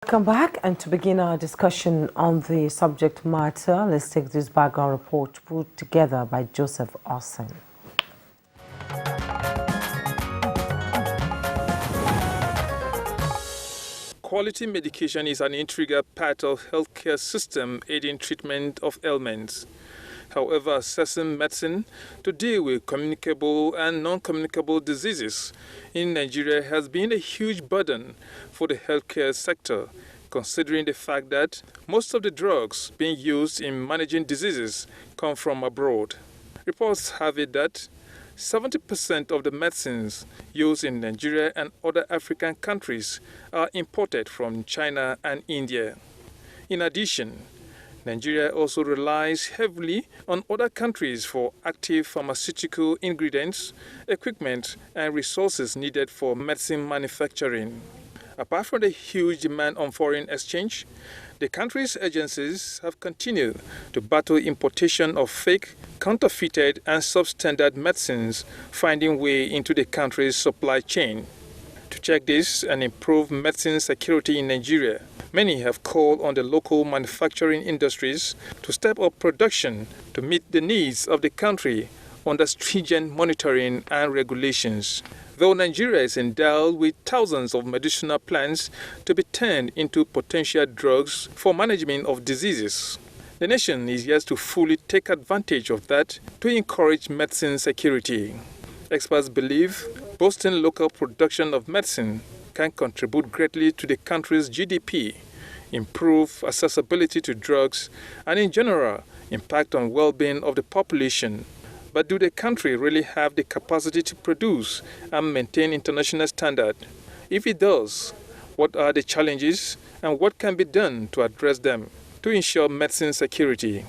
Welcome back, and to begin our discussion on the subject matter, let's take this background report put together by Joseph Austin. Quality medication is an integral part of healthcare system aiding treatment of ailments. However, assessing medicine to deal with communicable and non-communicable diseases in Nigeria has been a huge burden for the healthcare sector, considering the fact that most of the drugs being used in managing diseases come from abroad. Reports have it that 70% of the medicines used in Nigeria and other African countries are imported from China and India. In addition, Nigeria also relies heavily on other countries for active pharmaceutical ingredients, equipment, and resources needed for medicine manufacturing. Apart from the huge demand on foreign exchange, the country's agencies have continued to battle importation of fake, counterfeited, and substandard medicines finding way into the country's supply chain. To check this and improve medicine security in Nigeria, many have called on the local manufacturing industries to step up production to meet the needs of the country under stringent monitoring and regulations. Though Nigeria is endowed with thousands of medicinal plants to be turned into potential drugs for management of diseases, the nation is yet to fully take advantage of that to encourage medicine security. Experts believe boosting local production of medicine can contribute greatly to the country's GDP, improve accessibility to drugs, and in general, impact on well-being of the population. But do the country really have the capacity to produce and maintain international standards? If it does, what are the challenges and what can be done to address them to ensure medicine security?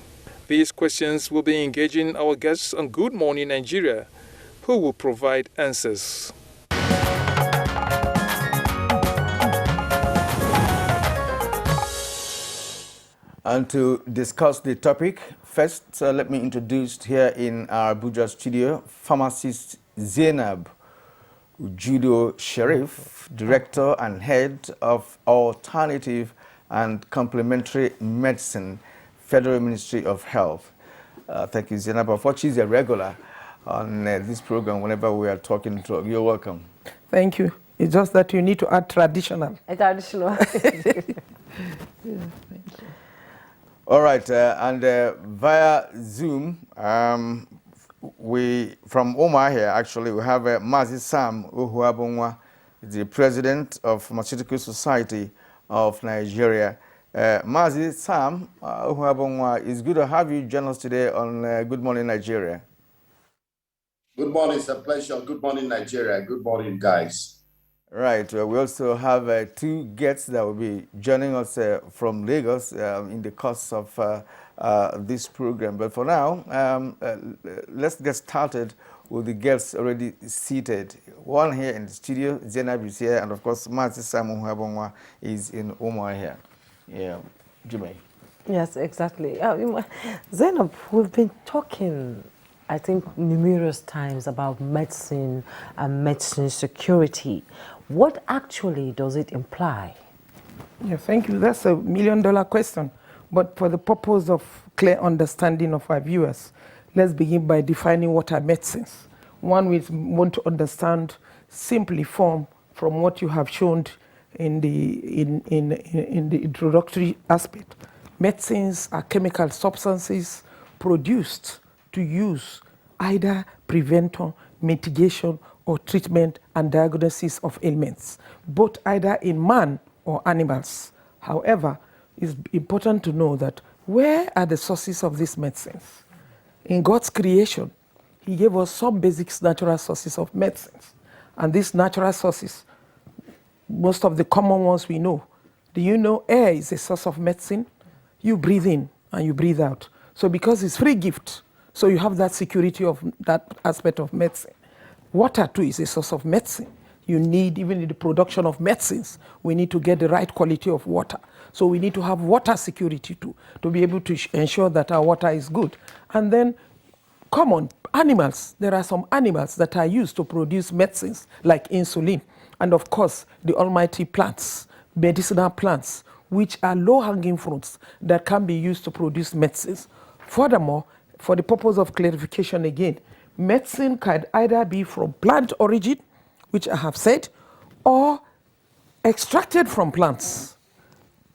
These questions will be engaging our guests on Good Morning Nigeria, who will provide answers. And to discuss the topic, first let me introduce here in our Abuja studio pharmacist Zainab Judo Sharif, Director and Head of Alternative and Complementary Medicine, Federal Ministry of Health. Thank you, Zainab. Of course, she's a regular on this program whenever we are talking to her. You're welcome. Thank you. It's just that you need to add traditional. Traditional. Yeah, thank you. All right, and via Zoom, we from Omar here, actually, we have Mazi Sam Uhuabonwa, the president of Pharmaceutical Society of Nigeria. Mazi Sam Uhuabonwa, it's good to have you join us today on Good Morning Nigeria. Good morning, it's a pleasure. Good morning, Nigeria. Good morning, guys. Right. We also have two guests that will be joining us from Lagos in the course of this program. But for now, let's get started with the guests already seated. One here in the studio, Zainab is here, and of course, Mazi Samu Habonwa is in Omar here. Yeah, Jimmy. Yes, exactly. Zainab, we've been talking, I think, numerous times about medicine and medicine security. What actually does it imply? Yeah, thank you. That's $1 million question. But for the purpose of clear understanding of our viewers, let's begin by defining what are medicines. One, we want to understand simply from what you have shown in the introductory aspect. Medicines are chemical substances produced to use either prevention, mitigation, or treatment and diagnosis of ailments, both either in man or animals. However, it's important to know that where are the sources of these medicines? In God's creation, He gave us some basic natural sources of medicines. And these natural sources, most of the common ones we know. Do you know air is a source of medicine? You breathe in and you breathe out. So because it's free gift, so you have that security of that aspect of medicine. Water too is a source of medicine. You need, even in the production of medicines, we need to get the right quality of water. So we need to have water security too, to be able to ensure that our water is good. And then common animals, there are some animals that are used to produce medicines like insulin. And of course, the almighty plants, medicinal plants, which are low-hanging fruits that can be used to produce medicines. Furthermore, for the purpose of clarification again, medicine can either be from plant origin, which I have said, or extracted from plants.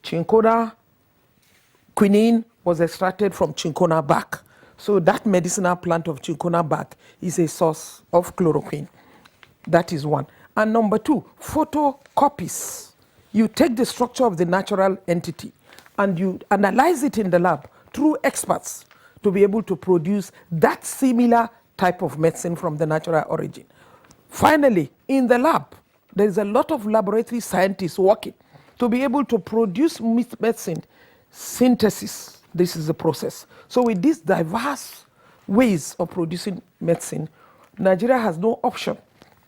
Cinchona quinine was extracted from cinchona bark. So that medicinal plant of cinchona bark is a source of chloroquine. That is one. And number two, photocopies. You take the structure of the natural entity and you analyze it in the lab through experts to be able to produce that similar type of medicine from the natural origin. Finally, in the lab, there is a lot of laboratory scientists working to be able to produce medicine synthesis. This is the process. So with these diverse ways of producing medicine, Nigeria has no option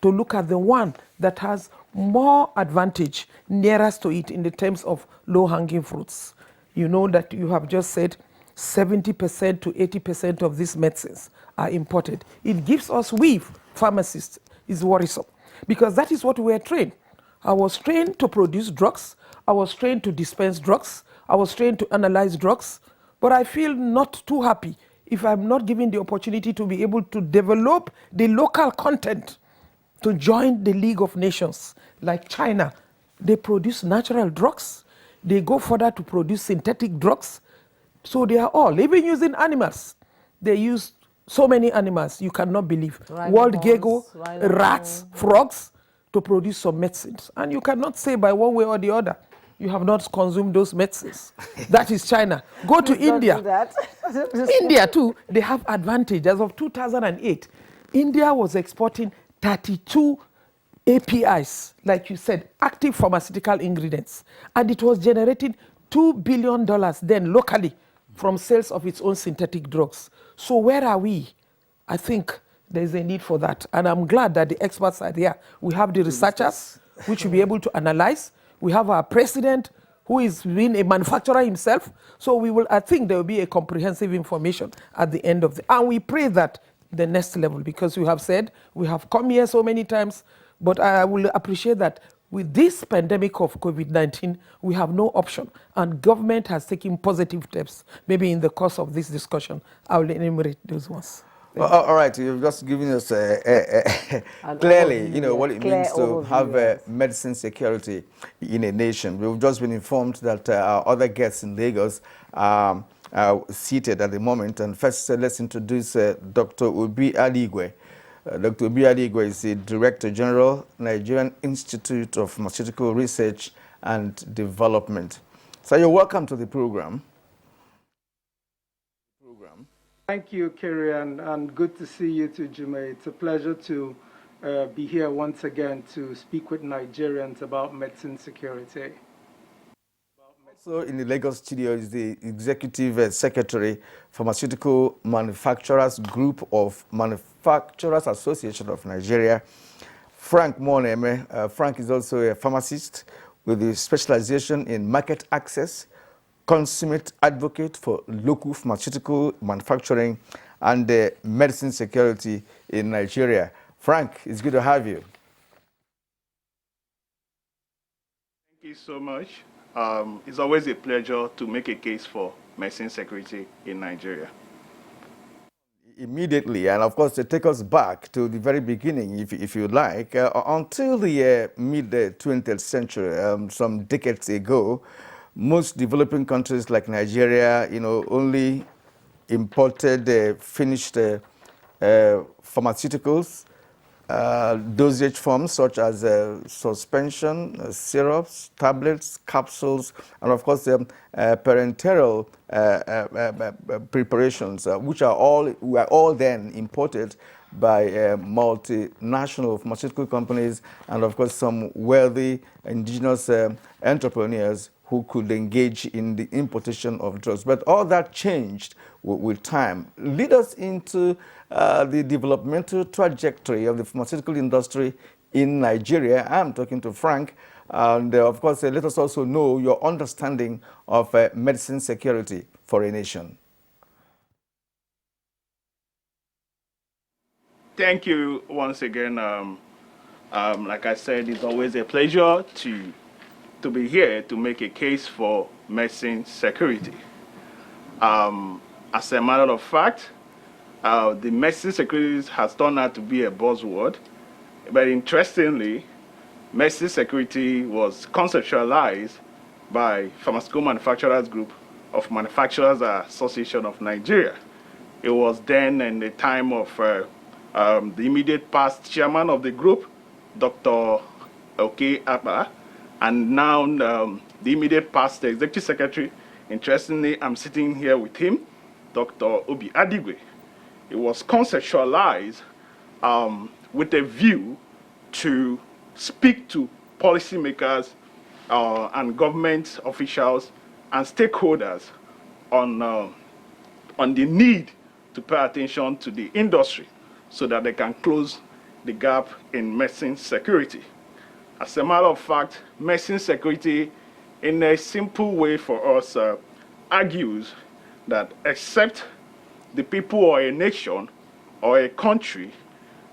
to look at the one that has more advantage nearest to it in the terms of low-hanging fruits. You know that you have just said 70% to 80% of these medicines are imported. It gives us, we pharmacists, is worrisome because that is what we are trained. I was trained to produce drugs. I was trained to dispense drugs. I was trained to analyze drugs. But I feel not too happy if I'm not given the opportunity to be able to develop the local content to join the League of Nations. Like China, they produce natural drugs. They go further to produce synthetic drugs. So they are all, even using animals. They use so many animals, you cannot believe. Wild gecko, rats, frogs, to produce some medicines. And you cannot say by one way or the other, you have not consumed those medicines. That is China. Go to India. India too, they have advantage. As of 2008, India was exporting 32 APIs, like you said, active pharmaceutical ingredients. And it was generating $2 billion then locally from sales of its own synthetic drugs. So where are we? I think there's a need for that. And I'm glad that the experts are there. We have the researchers, which will be able to analyze. We have our president, who is being a manufacturer himself. So we will, I think there will be a comprehensive information at the end of the, and we pray that the next level, because we have said, we have come here so many times, but I will appreciate that with this pandemic of COVID-19, we have no option, and government has taken positive steps. Maybe in the course of this discussion, I will enumerate those ones. Well, all right, you've just given us clearly, you know, what it means to have medicine security in a nation. We've just been informed that our other guests in Lagos are seated at the moment. And first, let's introduce Dr. Obi Adigwe. Dr. Obi Adigwe is the Director General, Nigerian Institute of Pharmaceutical Research and Development. So you're welcome to the program. Thank you, Kerry, and good to see you too, Jume. It's a pleasure to be here once again to speak with Nigerians about medicine security. Also in the Lagos studio is the Executive Secretary, Pharmaceutical Manufacturers Group of Manufacturers Association of Nigeria, Frank Moneme. Frank is also a pharmacist with a specialization in market access, consummate advocate for local pharmaceutical manufacturing and medicine security in Nigeria. Frank, it's good to have you. Thank you so much. It's always a pleasure to make a case for medicine security in Nigeria. Immediately, and of course, to take us back to the very beginning, if you like, until the mid-20th century, some decades ago, most developing countries like Nigeria, you know, only imported finished pharmaceuticals, dosage forms such as suspension, syrups, tablets, capsules, and of course parenteral preparations, which were all then imported by multinational pharmaceutical companies and of course some wealthy indigenous entrepreneurs who could engage in the importation of drugs. But all that changed with time. Lead us into the developmental trajectory of the pharmaceutical industry in Nigeria. I'm talking to Frank. And of course, let us also know your understanding of medicine security for a nation. Thank you once again. Like I said, it's always a pleasure to to be here to make a case for medicine security. As a matter of fact, the medicine security has turned out to be a buzzword, but interestingly, medicine security was conceptualized by Pharmaceutical Manufacturers Group of Manufacturers Association of Nigeria. It was then in the time of the immediate past chairman of the group, Dr. OK Abba, and now the immediate past executive secretary. Interestingly, I'm sitting here with him, Dr. Obi Adigwe. It was conceptualized with a view to speak to policymakers and government officials and stakeholders on the need to pay attention to the industry so that they can close the gap in medicine security. As a matter of fact, medicine security, in a simple way for us, argues that except the people or a nation or a country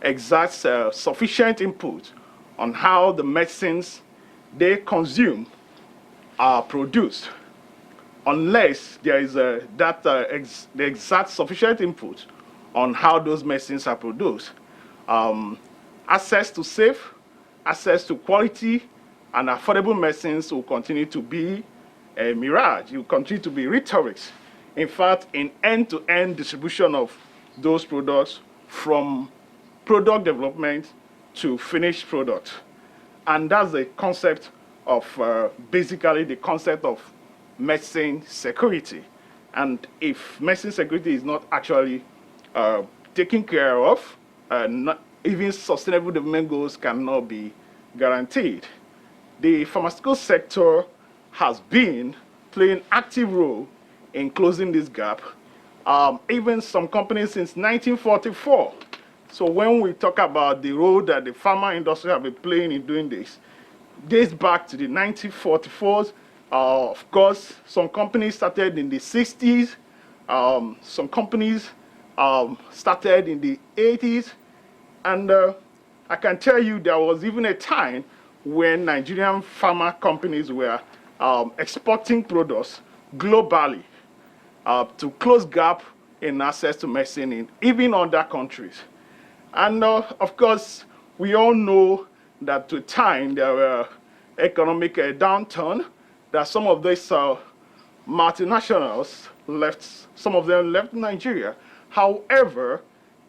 exerts sufficient input on how the medicines they consume are produced, unless there is they exert sufficient input on how those medicines are produced, access to safe, access to quality and affordable medicines will continue to be a mirage. It will continue to be rhetorics. In fact, in end-to-end distribution of those products from product development to finished product. And that's the concept of, basically the concept of medicine security. And if medicine security is not actually taken care of, even sustainable development goals cannot be guaranteed. The pharmaceutical sector has been playing an active role in closing this gap, even some companies since 1944. So when we talk about the role that the pharma industry have been playing in doing this, dates back to the 1944s. Of course, some companies started in the 60s. Some companies started in the 80s. And I can tell you there was even a time when Nigerian pharma companies were exporting products globally to close gap in access to medicine in even other countries. And of course, we all know that to time there were economic downturn, that some of these multinationals left, some of them left Nigeria. However,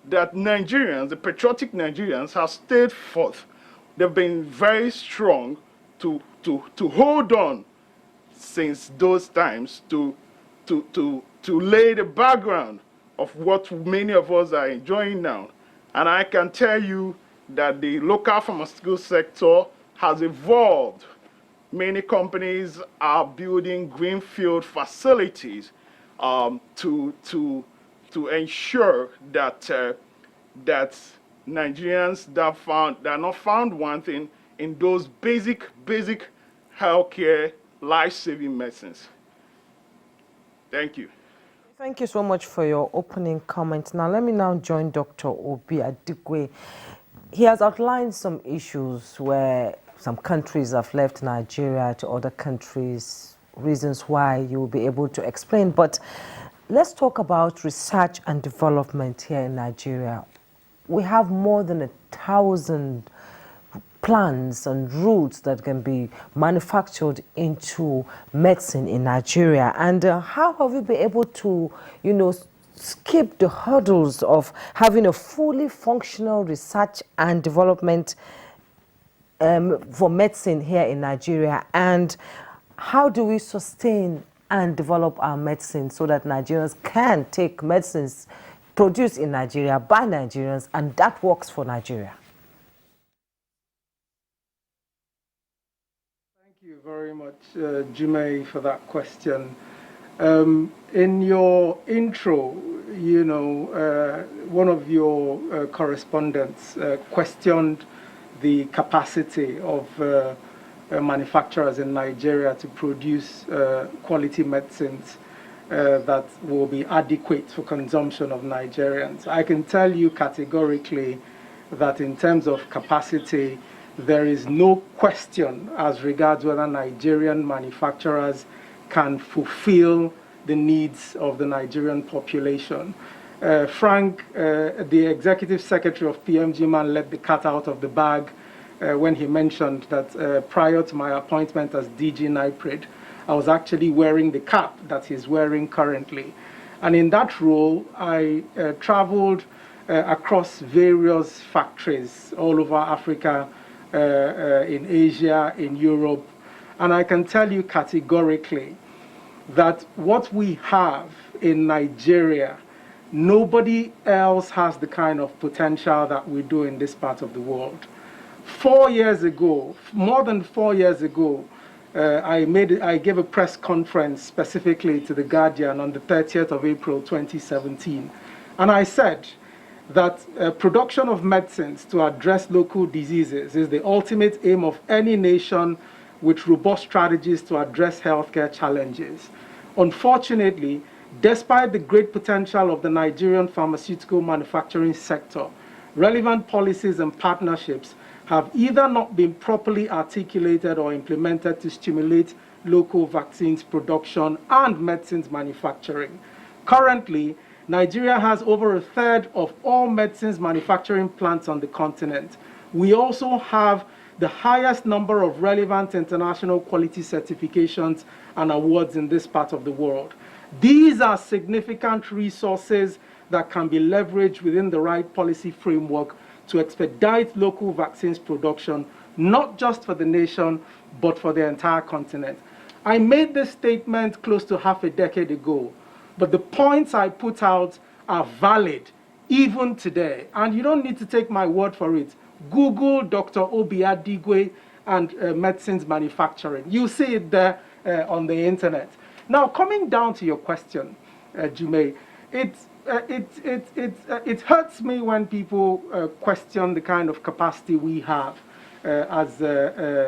that Nigerians, the patriotic Nigerians, have stayed forth. They've been very strong to hold on since those times to lay the background of what many of us are enjoying now. And I can tell you that the local pharmaceutical sector has evolved. Many companies are building greenfield facilities to ensure that that Nigerians that are not found wanting in those basic healthcare, life-saving medicines. Thank you. Thank you so much for your opening comments. Now, let me now join Dr. Obi Adigwe. He has outlined some issues where some countries have left Nigeria to other countries, reasons why you will be able to explain. But let's talk about research and development here in Nigeria. We have more than 1,000 plants and roots that can be manufactured into medicine in Nigeria. And how have we been able to, skip the hurdles of having a fully functional research and development for medicine here in Nigeria? And how do we sustain and develop our medicine so that Nigerians can take medicines produced in Nigeria by Nigerians and that works for Nigeria? Thank you very much, Jume, for that question. In your intro, one of your correspondents questioned the capacity of manufacturers in Nigeria to produce quality medicines that will be adequate for consumption of Nigerians. I can tell you categorically that in terms of capacity, there is no question as regards whether Nigerian manufacturers can fulfill the needs of the Nigerian population. Frank, the executive secretary of PMG-MAN, let the cat out of the bag when he mentioned that prior to my appointment as DG NIPRID, I was actually wearing the cap that he's wearing currently. And in that role, I traveled across various factories all over Africa, in Asia, in Europe. And I can tell you categorically that what we have in Nigeria, nobody else has the kind of potential that we do in this part of the world. 4 years ago, more than 4 years ago, I gave a press conference specifically to The Guardian on the 30th of April 2017. And I said that production of medicines to address local diseases is the ultimate aim of any nation with robust strategies to address healthcare challenges. Unfortunately, despite the great potential of the Nigerian pharmaceutical manufacturing sector, relevant policies and partnerships have either not been properly articulated or implemented to stimulate local vaccines production and medicines manufacturing. Currently, Nigeria has over a third of all medicines manufacturing plants on the continent. We also have the highest number of relevant international quality certifications and awards in this part of the world. These are significant resources that can be leveraged within the right policy framework to expedite local vaccines production, not just for the nation, but for the entire continent. I made this statement close to half a decade ago, but the points I put out are valid even today. And you don't need to take my word for it. Google Dr. Obi Adigwe and medicines manufacturing. You see it there on the internet. Now, coming down to your question, Jume, it hurts me when people question the kind of capacity we have as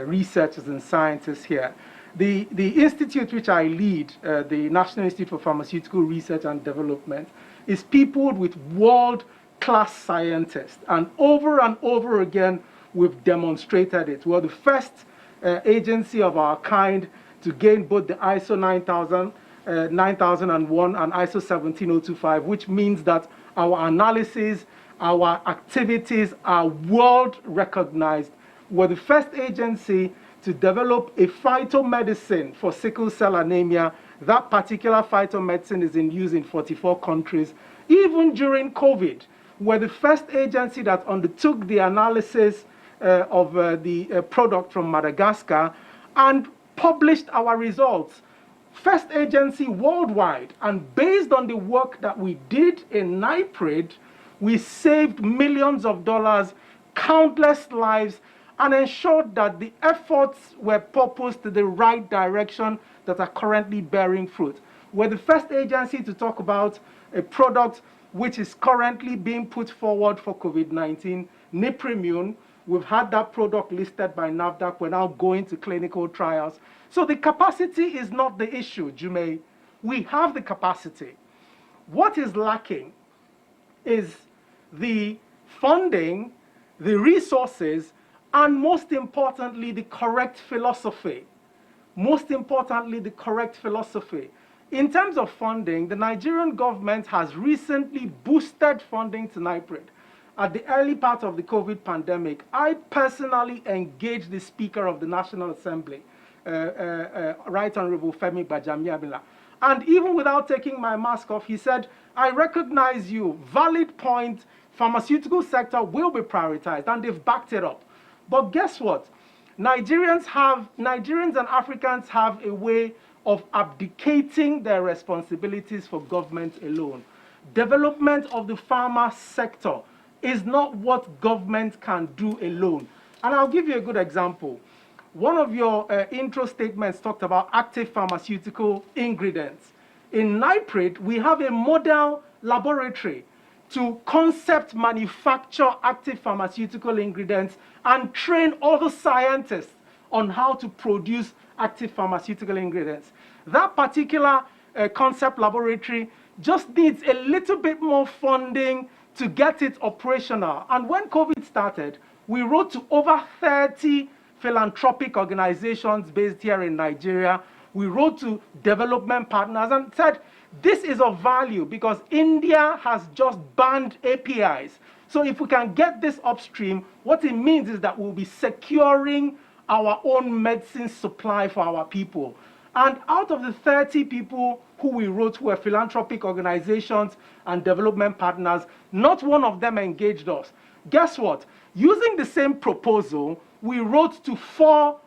researchers and scientists here. The institute which I lead, the National Institute for Pharmaceutical Research and Development, is peopled with world-class scientists. And over again, we've demonstrated it. We're the first agency of our kind to gain both the ISO 9001 and ISO 17025, which means that our analysis, our activities are world recognized. We're the first agency to develop a phytomedicine for sickle cell anemia. That particular phytomedicine is in use in 44 countries. Even during COVID, we're the first agency that undertook the analysis of the product from Madagascar and published our results. First agency worldwide. And based on the work that we did in NIPRID, we saved millions of dollars, countless lives, and ensured that the efforts were purposed to the right direction that are currently bearing fruit. We're the first agency to talk about a product which is currently being put forward for COVID-19, Niprimune. We've had that product listed by NAFDAC. We're now going to clinical trials. So the capacity is not the issue, Jume. We have the capacity. What is lacking is the funding, the resources, and most importantly, the correct philosophy. Most importantly, the correct philosophy. In terms of funding, the Nigerian government has recently boosted funding to NIPRID. At the early part of the COVID pandemic, I personally engaged the Speaker of the National Assembly, Right Honorable Femi Gbajamiamila. And even without taking my mask off, he said, I recognize you, valid point, pharmaceutical sector will be prioritized, and they've backed it up. But guess what? Nigerians and Africans have a way of abdicating their responsibilities for government alone. Development of the pharma sector is not what government can do alone. And I'll give you a good example. One of your intro statements talked about active pharmaceutical ingredients. In NIPRID, we have a model laboratory to concept manufacture active pharmaceutical ingredients and train other scientists on how to produce active pharmaceutical ingredients. That particular concept laboratory just needs a little bit more funding to get it operational. And when COVID started, We wrote to over 30 philanthropic organizations based here in Nigeria. We wrote to development partners and said, this is of value because India has just banned APIs. So if we can get this upstream, what it means is that we'll be securing our own medicine supply for our people. And out of the 30 people who we wrote who were philanthropic organizations and development partners, not one of them engaged us. Guess what? Using the same proposal, we wrote to 4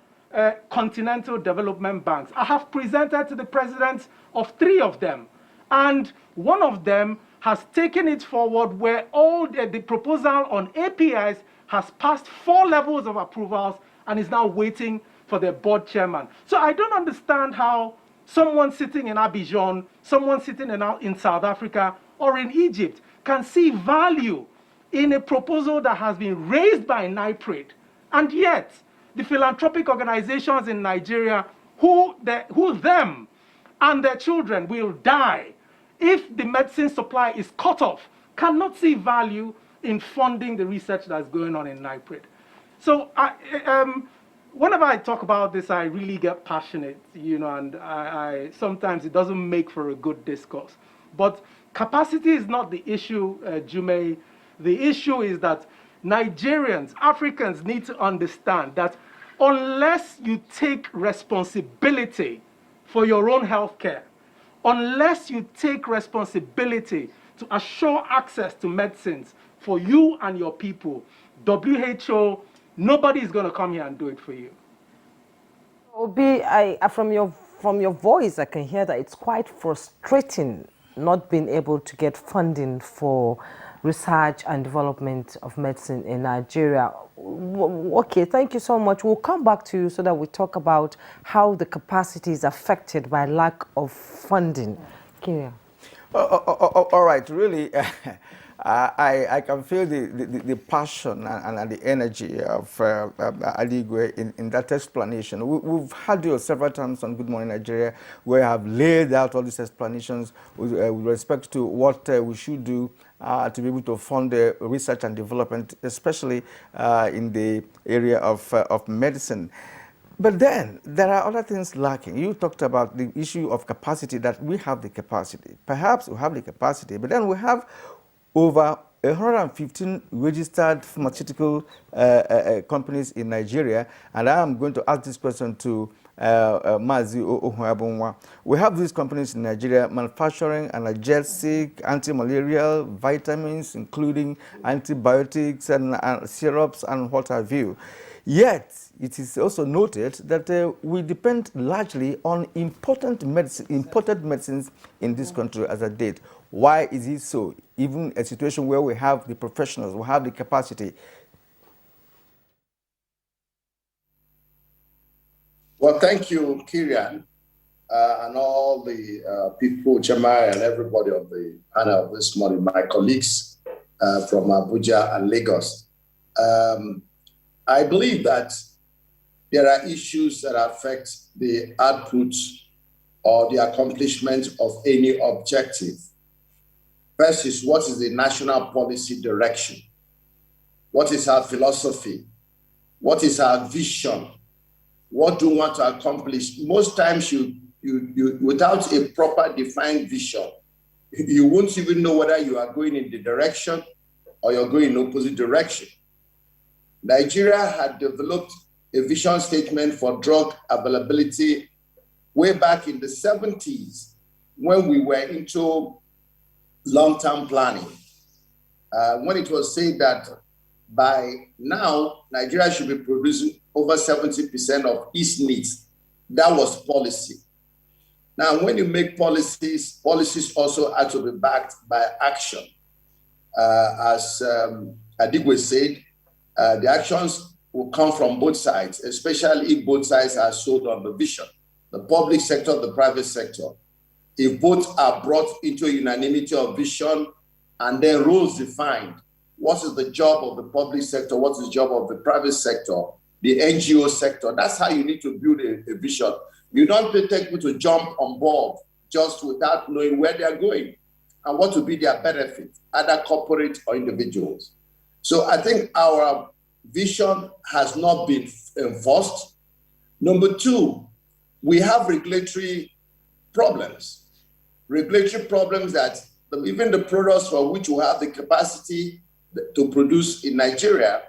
continental development banks. I have presented to the presidents of 3 of them. And one of them has taken it forward where all the proposal on APIs has passed 4 levels of approvals and is now waiting for the board chairman. So I don't understand how someone sitting in Abidjan, someone sitting in South Africa or in Egypt can see value in a proposal that has been raised by NIPRID. And yet, the philanthropic organizations in Nigeria, who them and their children will die if the medicine supply is cut off, cannot see value in funding the research that's going on in NIPRID. So whenever I talk about this, I really get passionate, and I sometimes it doesn't make for a good discourse. But capacity is not the issue, Jume. The issue is that Nigerians, Africans need to understand that unless you take responsibility for your own healthcare, unless you take responsibility to assure access to medicines for you and your people, WHO, nobody is going to come here and do it for you. Obi, from your voice, I can hear that it's quite frustrating not being able to get funding for research and development of medicine in Nigeria. Okay, thank you so much. We'll come back to you so that we talk about how the capacity is affected by lack of funding. Kyria. All right, really, I can feel the passion and the energy of Adigwe in that explanation. We've had you several times on Good Morning Nigeria where I have laid out all these explanations with respect to what we should do to be able to fund research and development, especially in the area of medicine. But then there are other things lacking. You talked about the issue of capacity, that we have the capacity. Perhaps we have the capacity, but then we have over 115 registered pharmaceutical companies in Nigeria, and I am going to ask this question to Mazi Ohuabunwa. We have these companies in Nigeria manufacturing analgesic, anti-malarial, vitamins, including antibiotics and syrups and what have you. Yet, it is also noted that we depend largely on imported medicines in this country as a date. Why is it so? Even a situation where we have the professionals, we have the capacity. Well, thank you, Kyria, and all the people, Jamai, and everybody on the panel this morning, my colleagues from Abuja and Lagos. I believe that there are issues that affect the output or the accomplishment of any objective. First is, what is the national policy direction? What is our philosophy? What is our vision? What do we want to accomplish? Most times, you without a proper defined vision, you won't even know whether you are going in the direction or you're going in opposite direction. Nigeria had developed a vision statement for drug availability way back in the 70s when we were into long-term planning. When it was said that by now, Nigeria should be producing over 70% of its needs. That was policy. Now, when you make policies also have to be backed by action. As Adigwe said, the actions will come from both sides, especially if both sides are sold on the vision, the public sector, the private sector. If both are brought into unanimity of vision and then rules defined, what is the job of the public sector, what is the job of the private sector, the NGO sector, that's how you need to build a vision. You don't take people to jump on board just without knowing where they're going and what will be their benefit, either corporate or individuals. So I think our vision has not been enforced. Number two, we have regulatory problems. Regulatory problems that even the products for which we have the capacity to produce in Nigeria,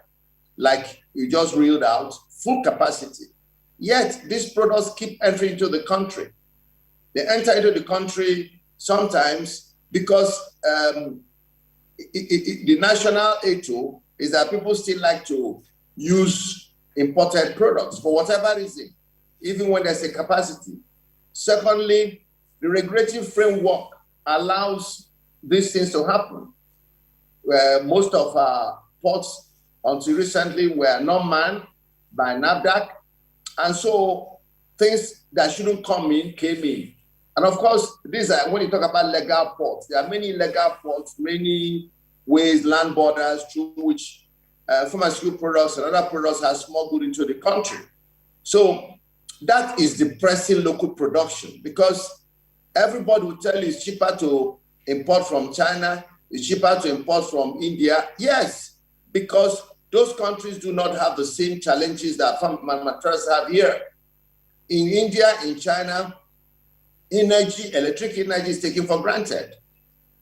like you just reeled out, full capacity. Yet these products keep entering into the country. They enter into the country sometimes because the national ethos is that people still like to use imported products for whatever reason, even when there's a capacity. Secondly, the regulatory framework allows these things to happen. Most of our ports until recently were not manned by NAFDAC, and so things that shouldn't come in came in. And of course, these are when you talk about legal ports, there are many legal ports, many ways, land borders through which pharmaceutical products and other products are smuggled into the country. So that is depressing local production, because everybody will tell you it's cheaper to import from China, it's cheaper to import from India. Yes, because those countries do not have the same challenges that manufacturers have here. In India, in China, electric energy is taken for granted.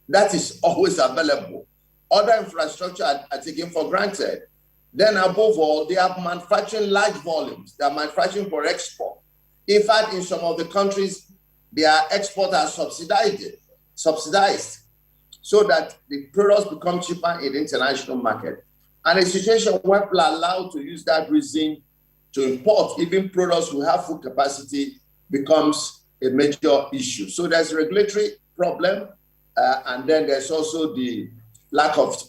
That is always available. Other infrastructure are taken for granted. Then above all, they are manufacturing large volumes. They are manufacturing for export. In fact, in some of the countries, their exports are subsidized so that the products become cheaper in the international market. And a situation where people are allowed to use that reason to import even products who have full capacity becomes a major issue. So there's a regulatory problem, and then there's also the lack of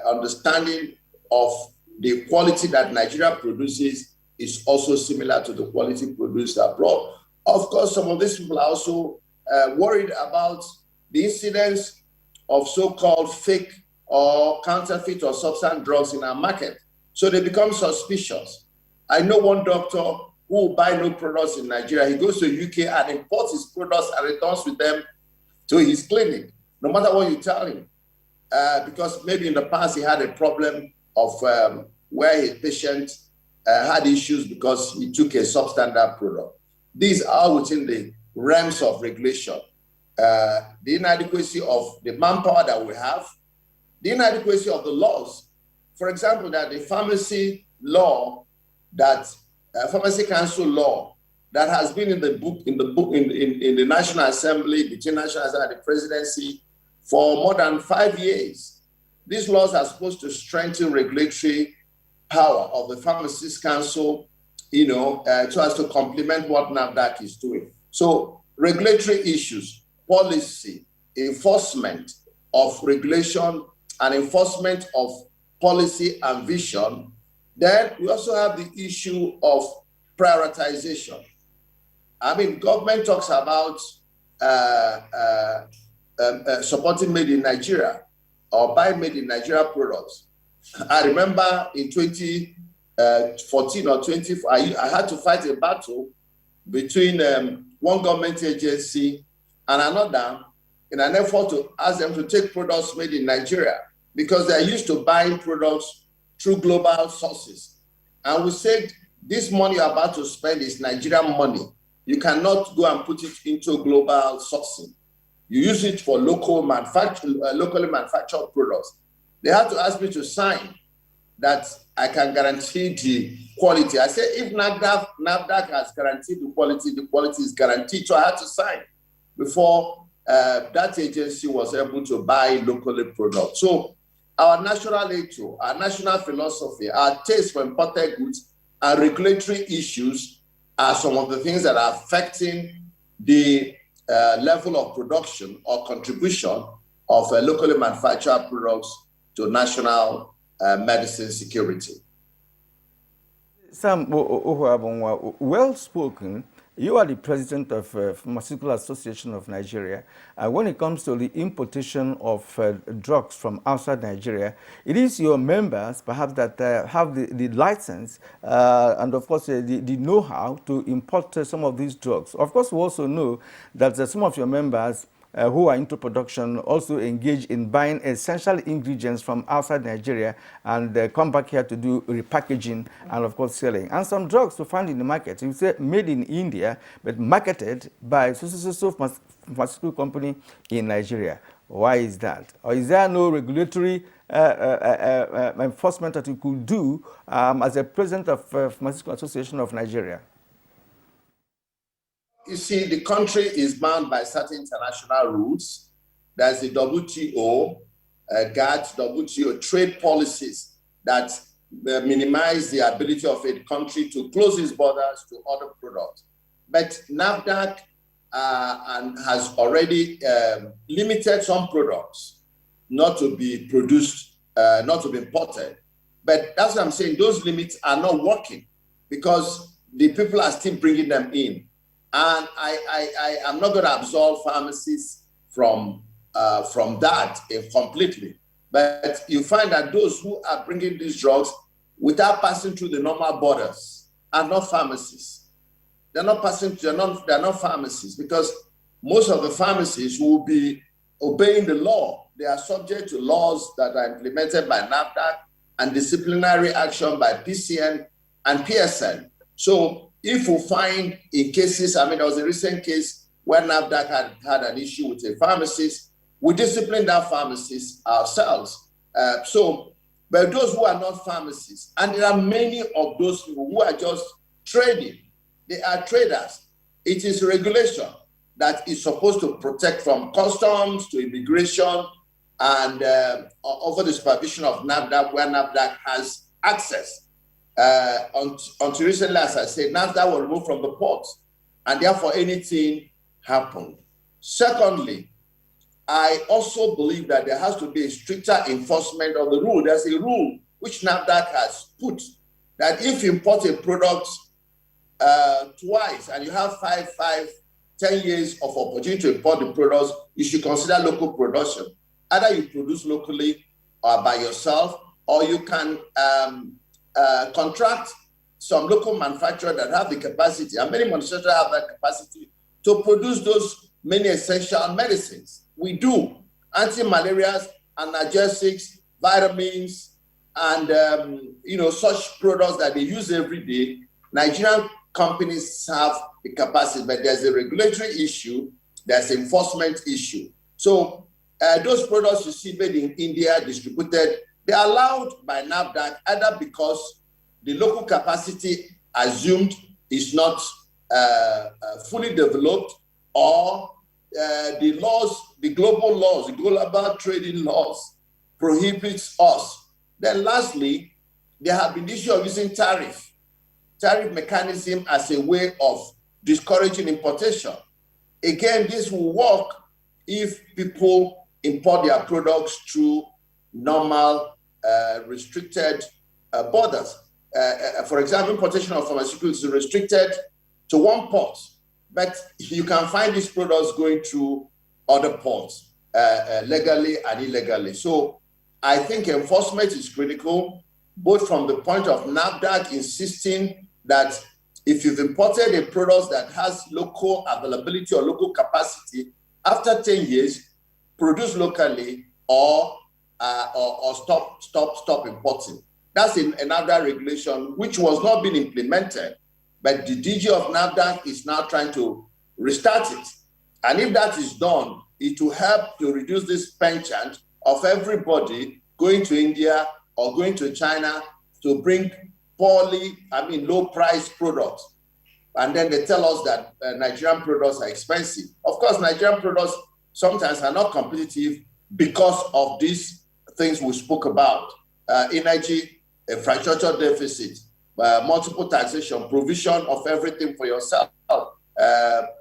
understanding of the quality that Nigeria produces is also similar to the quality produced abroad. Of course, some of these people are also worried about the incidence of so-called fake or counterfeit or substance drugs in our market. So they become suspicious. I know one doctor who will buy no products in Nigeria. He goes to the UK and imports his products and returns with them to his clinic, no matter what you tell him. Because maybe in the past he had a problem of where his patient had issues because he took a substandard product. These are within the realms of regulation. The inadequacy of the manpower that we have, the inadequacy of the laws. For example, that the pharmacy law, that pharmacy council law that has been in the National Assembly, between National Assembly and the presidency for more than 5 years. These laws are supposed to strengthen regulatory power of the Pharmacists Council, so as to complement what NAFDAC is doing. So regulatory issues, policy, enforcement of regulation and enforcement of policy and vision. Then we also have the issue of prioritization. I mean, government talks about supporting made in Nigeria or buy made in Nigeria products. I remember in 2014 or 20, I had to fight a battle between one government agency and another in an effort to ask them to take products made in Nigeria, because they're used to buying products through global sources. And we said, this money you're about to spend is Nigerian money. You cannot go and put it into global sourcing. You use it for locally manufactured products. They had to ask me to sign that I can guarantee the quality. I said, if NAFDAC has guaranteed the quality is guaranteed. So I had to sign before that agency was able to buy locally products. So our national ethos, our national philosophy, our taste for imported goods and regulatory issues are some of the things that are affecting the level of production or contribution of locally manufactured products to national medicine security. Sam Ohuabonwa, well spoken. You are the president of Pharmaceutical Association of Nigeria. When it comes to the importation of drugs from outside Nigeria, it is your members, perhaps, that have the license and, of course, the know-how to import some of these drugs. Of course, we also know that some of your members who are into production also engage in buying essential ingredients from outside Nigeria and come back here to do repackaging and, of course, selling. And some drugs to find in the market, you say made in India, but marketed by so pharmaceutical company in Nigeria. Why is that? Or is there no regulatory enforcement that you could do as a president of Pharmaceutical Association of Nigeria? You see, the country is bound by certain international rules. There's the WTO, GATT, WTO trade policies that minimize the ability of a country to close its borders to other products. But NAFDAC has already limited some products not to be produced, not to be imported. But that's what I'm saying. Those limits are not working because the people are still bringing them in. And I'm not going to absolve pharmacists from that completely. But you find that those who are bringing these drugs without passing through the normal borders are not pharmacists. They're not pharmacists because most of the pharmacists will be obeying the law. They are subject to laws that are implemented by NAFDAC and disciplinary action by PCN and PSN. So if we find in cases, I mean, there was a recent case where NAFDAC had an issue with a pharmacist, we disciplined that pharmacist ourselves. But those who are not pharmacists, and there are many of those people who are just trading, they are traders. It is regulation that is supposed to protect from customs to immigration and over the supervision of NAFDAC, where NAFDAC has access. Until recently, as I said, NAFDAC was removed from the ports, and therefore anything happened. Secondly, I also believe that there has to be a stricter enforcement of the rule. There's a rule which NAFDAC has put that if you import a product twice and you have 10 years of opportunity to import the products, you should consider local production. Either you produce locally or by yourself, or you can contract some local manufacturer that have the capacity, and many manufacturers have that capacity to produce those many essential medicines. We do anti-malarials, analgesics, vitamins, and such products that they use every day. Nigerian companies have the capacity, but there's a regulatory issue, there's an enforcement issue. So those products you see made in India, distributed, they're allowed by NAFDAC either because the local capacity assumed is not fully developed, or the global trading laws prohibits us. Then lastly, there have been issues of using tariff mechanism as a way of discouraging importation. Again, this will work if people import their products through normal restricted borders. For example, importation of pharmaceuticals is restricted to one port, but you can find these products going through other ports legally and illegally. So I think enforcement is critical, both from the point of NAFDAC insisting that if you've imported a product that has local availability or local capacity, after 10 years, produce locally or stop importing. That's another regulation which was not being implemented, but the DG of NAFDAC is now trying to restart it. And if that is done, it will help to reduce this penchant of everybody going to India or going to China to bring low-priced products. And then they tell us that Nigerian products are expensive. Of course, Nigerian products sometimes are not competitive because of these things we spoke about. Energy, infrastructure deficit, multiple taxation, provision of everything for yourself,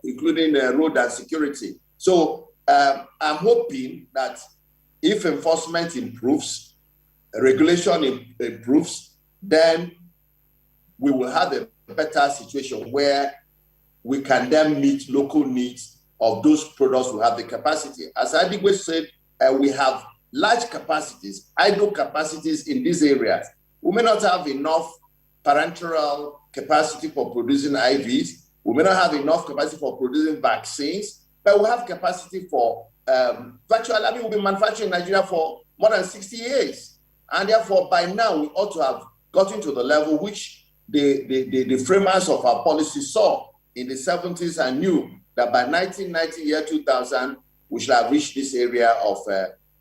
including road and security. So I'm hoping that if enforcement improves, regulation improves, then we will have a better situation where we can then meet local needs of those products who have the capacity. As Adigwe said, we have large capacities, idle capacities in these areas. We may not have enough parenteral capacity for producing IVs. We may not have enough capacity for producing vaccines. but we have capacity for virtually, I mean, we've been manufacturing in Nigeria for more than 60 years. And therefore, by now, we ought to have gotten to the level which the framers of our policy saw in the 70s and knew that by 1990, year 2000, we should have reached this area of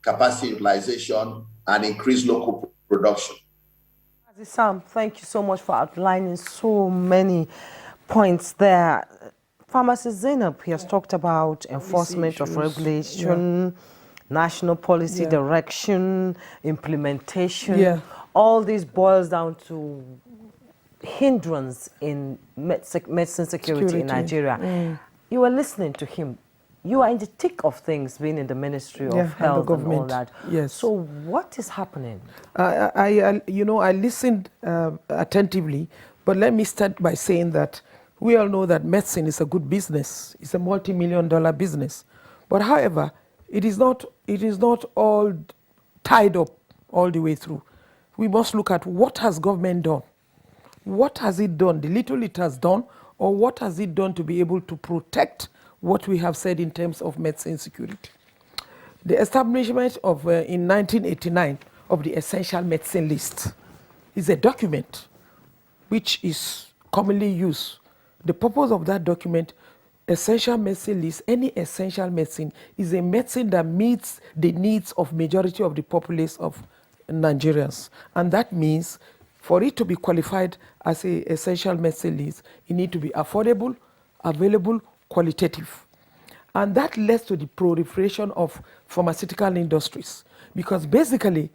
capacity utilization and increased local production. Sam, thank you so much for outlining so many points there. Pharmacist Zainab, he has talked about enforcement of regulation, national policy direction, implementation. Yeah. All this boils down to hindrance in medicine security in Nigeria. You were listening to him. You are in the thick of things, being in the Ministry of Health and all that. Yes. So what is happening? I listened attentively, but let me start by saying that we all know that medicine is a good business. It's a multi-million-dollar business. But however, it is not all tied up all the way through. We must look at what has government done. What has it done, the little it has done, or what has it done to be able to protect what we have said in terms of medicine security. The establishment of, in 1989, of the Essential Medicine List is a document which is commonly used. The purpose of that document, Essential Medicine List, any essential medicine is a medicine that meets the needs of majority of the populace of Nigerians. And that means for it to be qualified as a essential medicine list, it needs to be affordable, available, qualitative. And that leads to the proliferation of pharmaceutical industries, because basically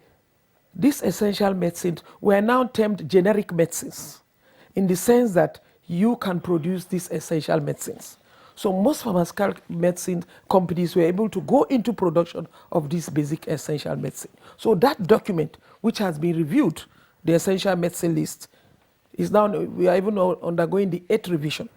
these essential medicines were now termed generic medicines in the sense that you can produce these essential medicines. So most pharmaceutical medicine companies were able to go into production of this basic essential medicine. So that document, which has been reviewed, the Essential Medicine List, is now, we are even undergoing the 8th revision,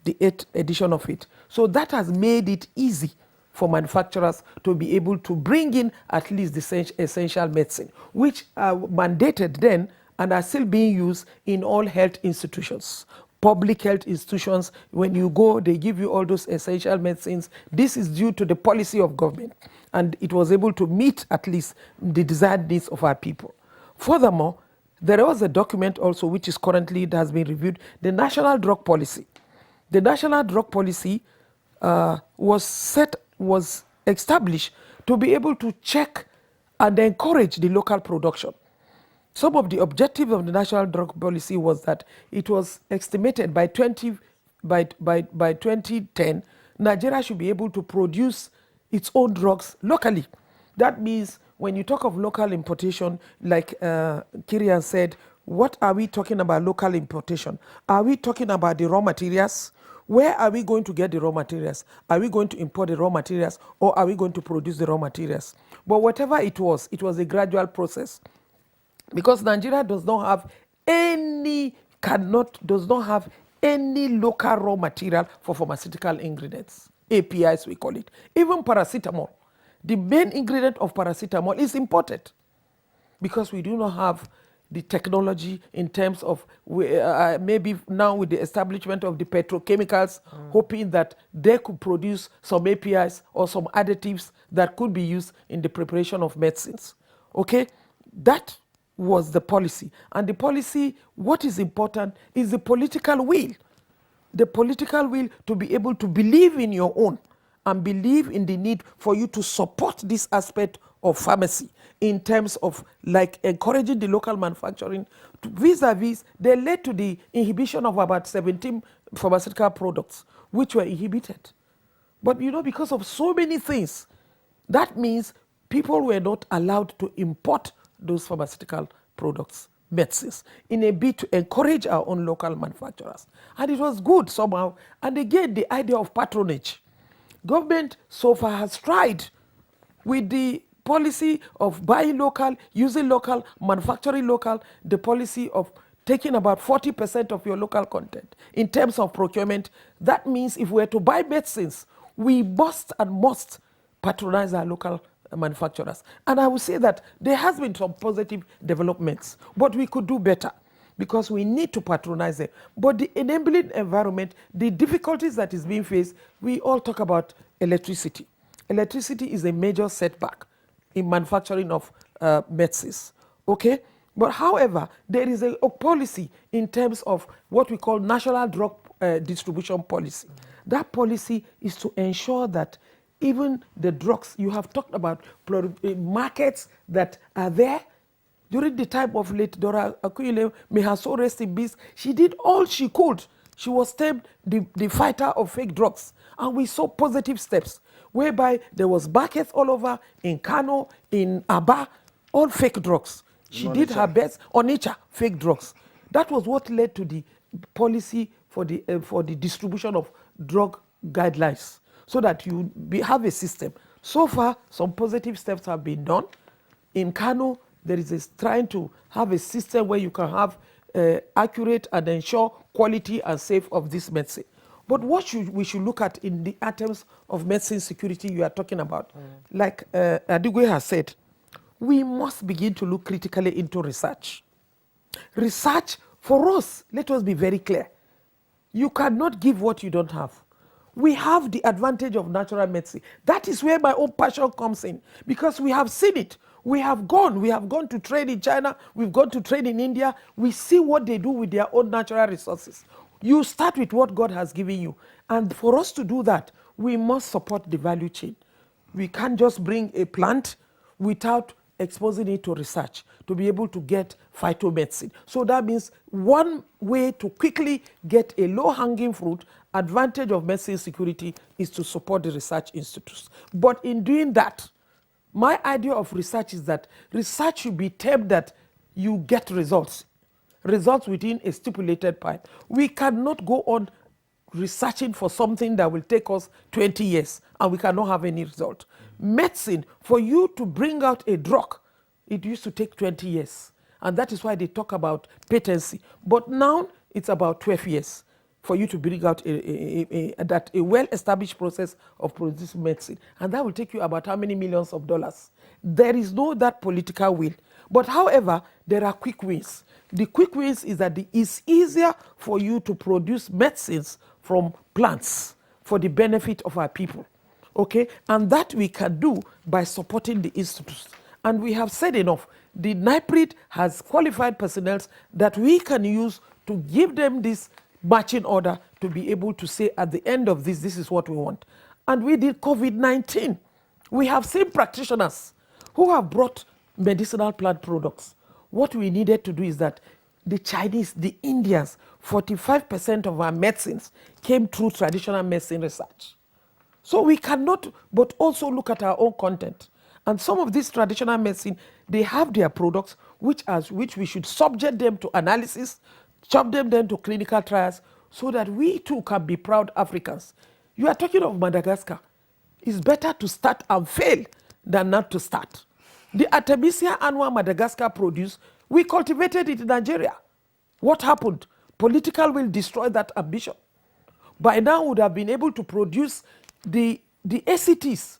the 8th edition of it. So that has made it easy for manufacturers to be able to bring in at least the essential medicine, which are mandated then and are still being used in all health institutions. Public health institutions, when you go, they give you all those essential medicines. This is due to the policy of government, and it was able to meet at least the desired needs of our people. Furthermore, there was a document also which is currently, it has been reviewed, the National Drug Policy. The National Drug Policy was established to be able to check and encourage the local production. Some of the objectives of the National Drug Policy was that it was estimated by 2010, Nigeria should be able to produce its own drugs locally. That means when you talk of local importation, like Kirian said, what are we talking about local importation? Are we talking about the raw materials? Where are we going to get the raw materials? Are we going to import the raw materials, or are we going to produce the raw materials? But whatever it was a gradual process. Because Nigeria does not have any local raw material for pharmaceutical ingredients, APIs we call it. Even paracetamol, the main ingredient of paracetamol is imported, because we do not have the technology in terms of, maybe now with the establishment of the petrochemicals, hoping that they could produce some APIs or some additives that could be used in the preparation of medicines. Okay, that was the policy. And the policy, what is important is the political will. The political will to be able to believe in your own and believe in the need for you to support this aspect of pharmacy in terms of like encouraging the local manufacturing. Vis-a-vis, they led to the inhibition of about 17 pharmaceutical products which were inhibited. But you know, because of so many things, that means people were not allowed to import those pharmaceutical products, medicines, in a bid to encourage our own local manufacturers. And it was good somehow. And again, the idea of patronage. Government so far has tried with the policy of buying local, using local, manufacturing local, the policy of taking about 40% of your local content in terms of procurement. That means if we're to buy medicines, we must patronize our local manufacturers. And I would say that there has been some positive developments, but we could do better. because we need to patronize them. But the enabling environment, the difficulties that is being faced, we all talk about electricity. Electricity is a major setback in manufacturing of medicines, okay? But however, there is a policy in terms of what we call national drug distribution policy. That policy is to ensure that even the drugs, you have talked about markets that are there. During the time of late Dora Akunyili, may her soul rest in peace, she did all she could. She was termed the fighter of fake drugs. And we saw positive steps, whereby there was markets all over, in Kano, in Aba, all fake drugs. She did her best on Onitsha, fake drugs. That was what led to the policy for the distribution of drug guidelines, so that you have a system. So far, some positive steps have been done. In Kano, there is trying to have a system where you can have accurate and ensure quality and safe of this medicine. But what we should look at in the items of medicine security you are talking about, like Adigwe has said, we must begin to look critically into research. Research, for us, let us be very clear. You cannot give what you don't have. We have the advantage of natural medicine. That is where my own passion comes in, because we have seen it. We have gone to trade in China, we've gone to trade in India. We see what they do with their own natural resources. You start with what God has given you. And for us to do that, we must support the value chain. We can't just bring a plant without exposing it to research to be able to get phytomedicine. So that means one way to quickly get a low-hanging fruit advantage of medicine security is to support the research institutes. But in doing that, my idea of research is that research should be termed that you get results within a stipulated time. We cannot go on researching for something that will take us 20 years and we cannot have any result. Medicine, for you to bring out a drug, it used to take 20 years. And that is why they talk about patency. But now it's about 12 years for you to bring out a well-established process of producing medicine. And that will take you about how many millions of dollars? There is no that political will. But however, there are quick wins. The quick wins is that it's easier for you to produce medicines from plants for the benefit of our people. Okay? And that we can do by supporting the institutes. And we have said enough. The NIPRID has qualified personnel that we can use to give them this matching order to be able to say at the end of this is what we want. And we did COVID-19. We have seen practitioners who have brought medicinal plant products. What we needed to do is that the Chinese, the Indians, 45% of our medicines came through traditional medicine research. So we cannot, but also look at our own content. And some of these traditional medicine, they have their products which we should subject them to analysis, subject them to clinical trials, so that we too can be proud Africans. You are talking of Madagascar. It's better to start and fail than not to start. The Artemisia annua Madagascar produce, we cultivated it in Nigeria. What happened? Political will destroy that ambition. By now we would have been able to produce the ACTs,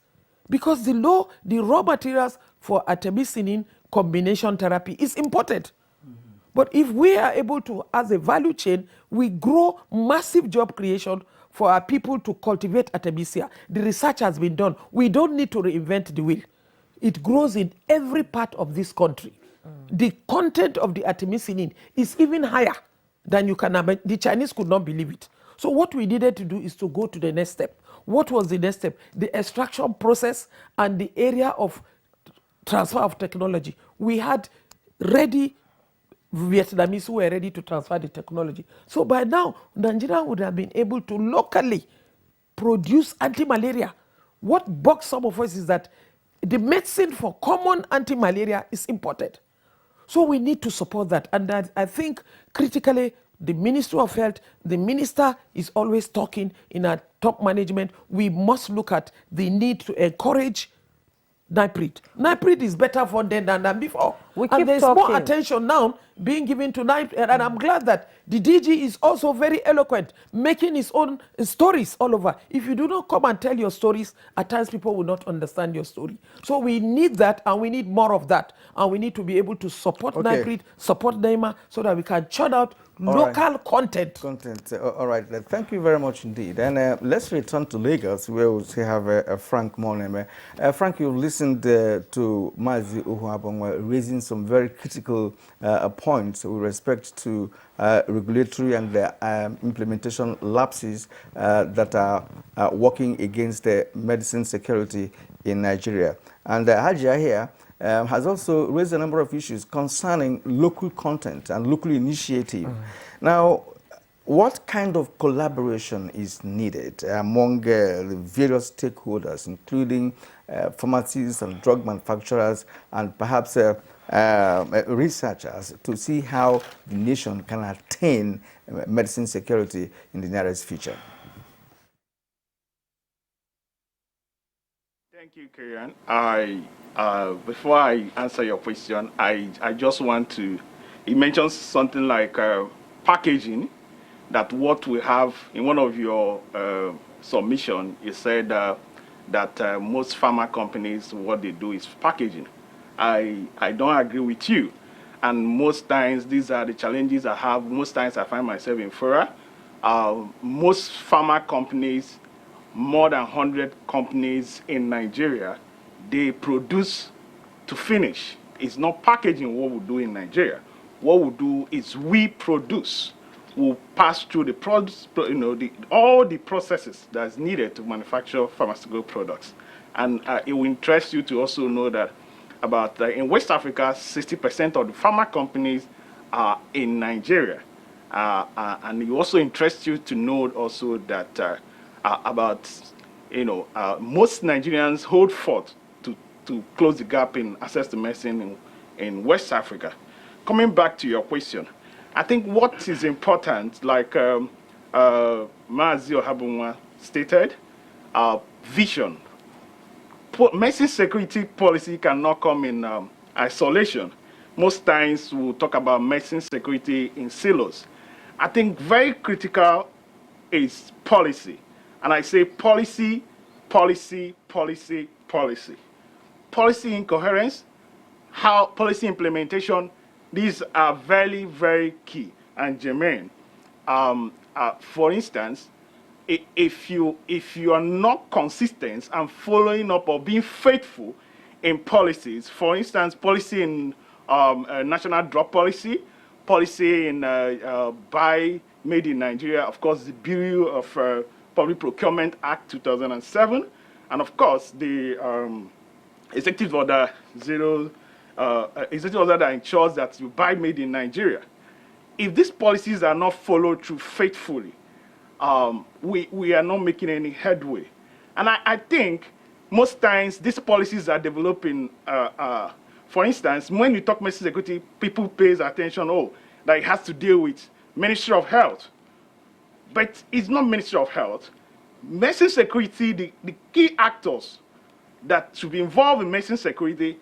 because the raw materials for artemisinin combination therapy is imported. But if we are able to, as a value chain, we grow massive job creation for our people to cultivate artemisia. The research has been done. We don't need to reinvent the wheel. It grows in every part of this country. The content of the artemisinin is even higher than you can imagine. The Chinese could not believe it. So what we needed to do is to go to the next step. What was the next step? The extraction process and the area of transfer of technology. We had ready Vietnamese who were ready to transfer the technology. So by now, Nigeria would have been able to locally produce anti-malaria. What bugs some of us is that the medicine for common anti-malaria is imported. So we need to support that. And that, I think critically, the Ministry of Health, the minister is always talking in our top management. We must look at the need to encourage NIPRID. NIPRID is better funded than before. We and keep there's more talking. attention now being given to and I'm glad that the DG is also very eloquent, making his own stories all over. If you do not come and tell your stories, at times people will not understand your story. So we need that, and we need more of that, and we need to be able to support NIPRID, support NEMA, so that we can churn out local content. All right. Thank you very much indeed. And let's return to Lagos, where we have Frank Moneme. Frank, you listened to Mazi Uhuabongwa raising some very critical points with respect to regulatory and implementation lapses that are working against medicine security in Nigeria. And Hajia here has also raised a number of issues concerning local content and local initiative. Now, what kind of collaboration is needed among the various stakeholders, including pharmacies and drug manufacturers and perhaps researchers, to see how the nation can attain medicine security in the nearest future? Thank you, Kieran. Before I answer your question, I just want to, you mentioned something like packaging, that what we have in one of your submission, you said that most pharma companies, what they do is packaging. I don't agree with you. And most times, these are the challenges I have. Most times I find myself in Fura. Most pharma companies, more than 100 companies in Nigeria, they produce to finish. It's not packaging what we do in Nigeria. What we do is we produce. We'll pass through the products, all the processes that's needed to manufacture pharmaceutical products. And it will interest you to also know that about in West Africa, 60% of the pharma companies are in Nigeria. And it also interests you to know also that about, most Nigerians hold forth to close the gap in access to medicine in West Africa. Coming back to your question, I think what is important, like Mazi Ohabunwa stated, vision. Medicine security policy cannot come in isolation. Most times we'll talk about medicine security in silos. I think very critical is policy. And I say policy, policy, policy, policy. Policy incoherence, how policy implementation, these are very, very key and germane. For instance, if you are not consistent and following up or being faithful in policies, for instance, policy in national drug policy, policy in buy made in Nigeria, of course, the Bureau of Public Procurement Act 2007, and of course the executive order executive order that ensures that you buy made in Nigeria. If these policies are not followed through faithfully, we are not making any headway. And I think most times these policies are developing, for instance, when you talk medicine security, people pay attention, that it has to deal with Ministry of Health. But it's not Ministry of Health. Medicine security, the key actors that should be involved in medicine security,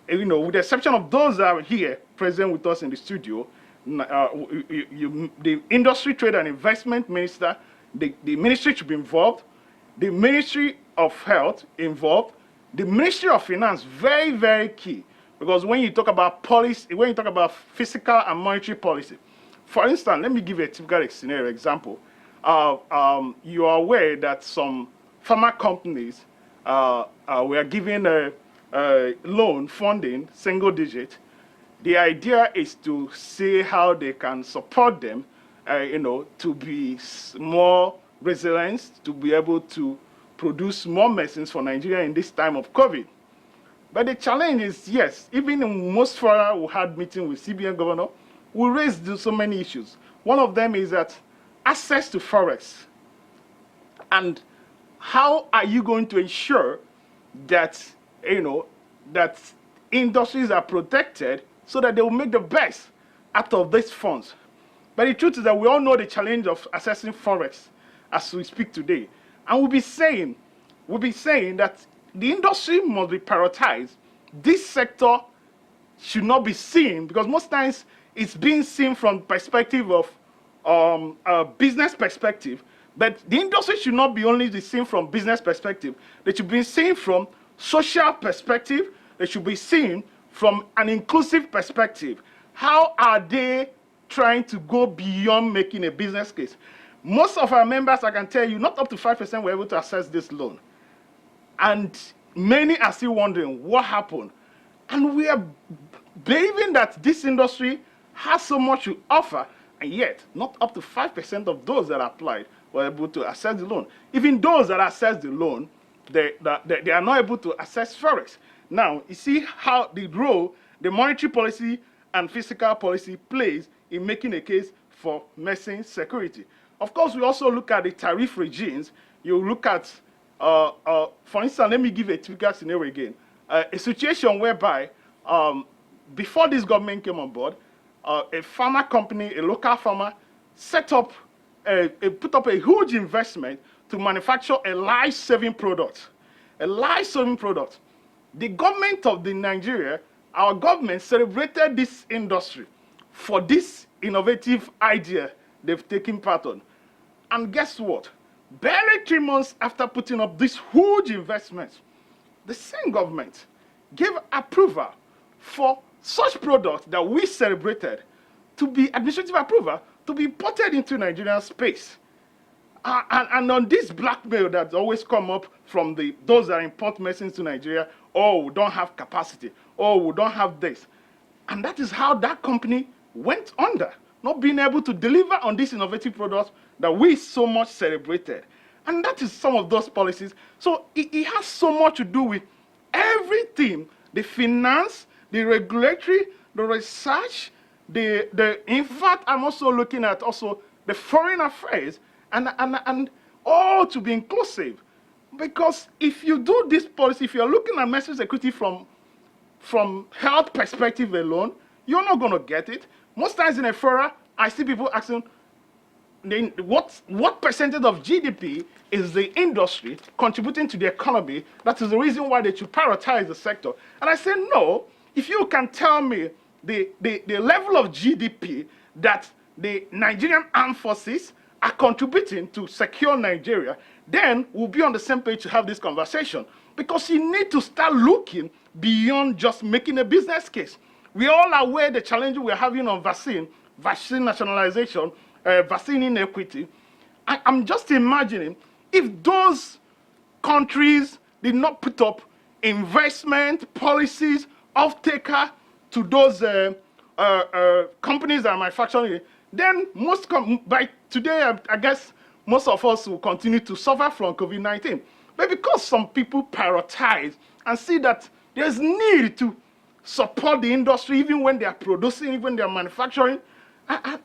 with the exception of those that are here present with us in the studio, the Industry, Trade and Investment Minister, the ministry should be involved, the Ministry of Health involved, the Ministry of Finance, very, very key. Because when you talk about policy, when you talk about fiscal and monetary policy, for instance, let me give you a typical scenario example. You are aware that some pharma companies were given a loan funding, single digit. The idea is to see how they can support them, to be more resilient, to be able to produce more medicines for Nigeria in this time of COVID. But the challenge is, yes, even in most fora we had meeting with CBN governor, we raised so many issues. One of them is that access to forex. And how are you going to ensure that, that industries are protected so that they will make the best out of these funds? But the truth is that we all know the challenge of accessing forex as we speak today. And we'll be saying that the industry must be prioritized. This sector should not be seen, because most times it's being seen from perspective of a business perspective, but the industry should not be only seen from business perspective. They should be seen from social perspective. They should be seen from an inclusive perspective. How are they trying to go beyond making a business case? Most of our members, I can tell you, not up to 5% were able to access this loan. And many are still wondering what happened. And we are believing that this industry has so much to offer, and yet not up to 5% of those that applied were able to access the loan. Even those that access the loan, they are not able to access Forex. Now, you see how the role the monetary policy and fiscal policy plays in making a case for medicine security. Of course, we also look at the tariff regimes. You look at, for instance, let me give a typical scenario again. A situation whereby, before this government came on board, a pharma company, a local farmer, put up a huge investment to manufacture a life-saving product. A life-saving product. The government of Nigeria, our government, celebrated this industry for this innovative idea they've taken part on. And guess what? Barely 3 months after putting up this huge investment, the same government gave approval for such product that we celebrated to be administrative approval to be imported into Nigerian space. And on this blackmail that's always come up from those that import medicines to Nigeria, oh, we don't have capacity, oh, we don't have this. And that is how that company went under, not being able to deliver on these innovative products that we so much celebrated. And that is some of those policies. So it has so much to do with everything, the finance, the regulatory, the research, in fact, I'm also looking at also the foreign affairs and all to be inclusive. Because if you do this policy, if you're looking at medicine security from health perspective alone, you're not going to get it. Most times in a fora, I see people asking, what percentage of GDP is the industry contributing to the economy? That is the reason why they should prioritize the sector. And I say, no, if you can tell me the level of GDP that the Nigerian armed forces are contributing to secure Nigeria, then we'll be on the same page to have this conversation. Because you need to start looking beyond just making a business case. We all are aware the challenges we're having on vaccine nationalization, vaccine inequity. I'm just imagining if those countries did not put up investment policies, off-taker to those companies that are manufacturing, then by today, I guess most of us will continue to suffer from COVID-19. But because some people prioritize and see that there's need to support the industry even when they are producing, even when they are manufacturing,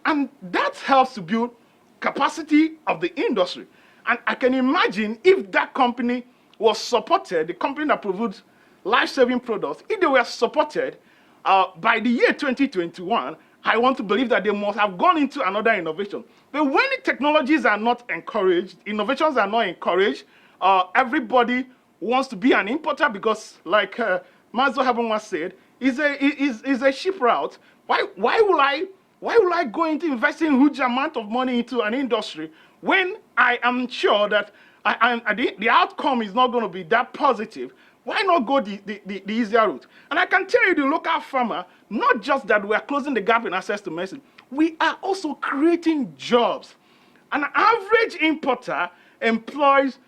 and that helps to build capacity of the industry. And I can imagine if that company was supported, the company that provides life-saving products, if they were supported by the year 2021, I want to believe that they must have gone into another innovation. But when the technologies are not encouraged, innovations are not encouraged, everybody wants to be an importer because, like Mazo Habonwa said, is a cheap route. Why will I go into investing huge amount of money into an industry when I am sure that the outcome is not going to be that positive? Why not go the easier route? And I can tell you, the local farmer, not just that we are closing the gap in access to medicine, we are also creating jobs. An average importer employs,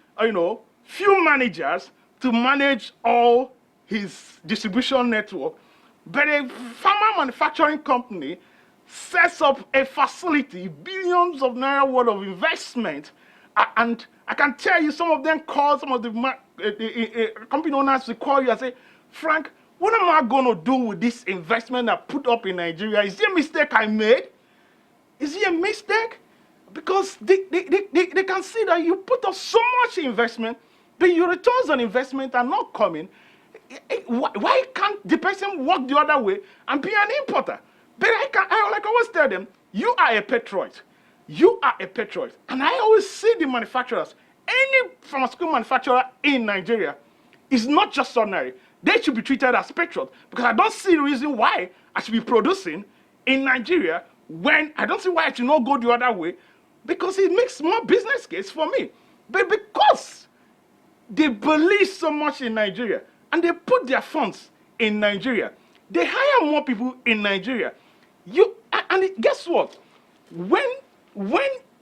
few managers to manage all his distribution network. But a pharma manufacturing company sets up a facility, billions of naira worth of investment, and I can tell you, some of them call, some of the company owners will call you and say, Frank, what am I going to do with this investment I put up in Nigeria? Is it a mistake I made? Is it a mistake? Because they can see that you put up so much investment, but your returns on investment are not coming. Why can't the person walk the other way and be an importer? But I always tell them, you are a patriot. You are a patriot. And I always see the manufacturers, any pharmaceutical manufacturer in Nigeria is not just ordinary. they should be treated as patriots, because I don't see the reason why I should be producing in Nigeria when I don't see why I should not go the other way, because it makes more business case for me. But because they believe so much in Nigeria and they put their funds in Nigeria, they hire more people in Nigeria. Guess what? When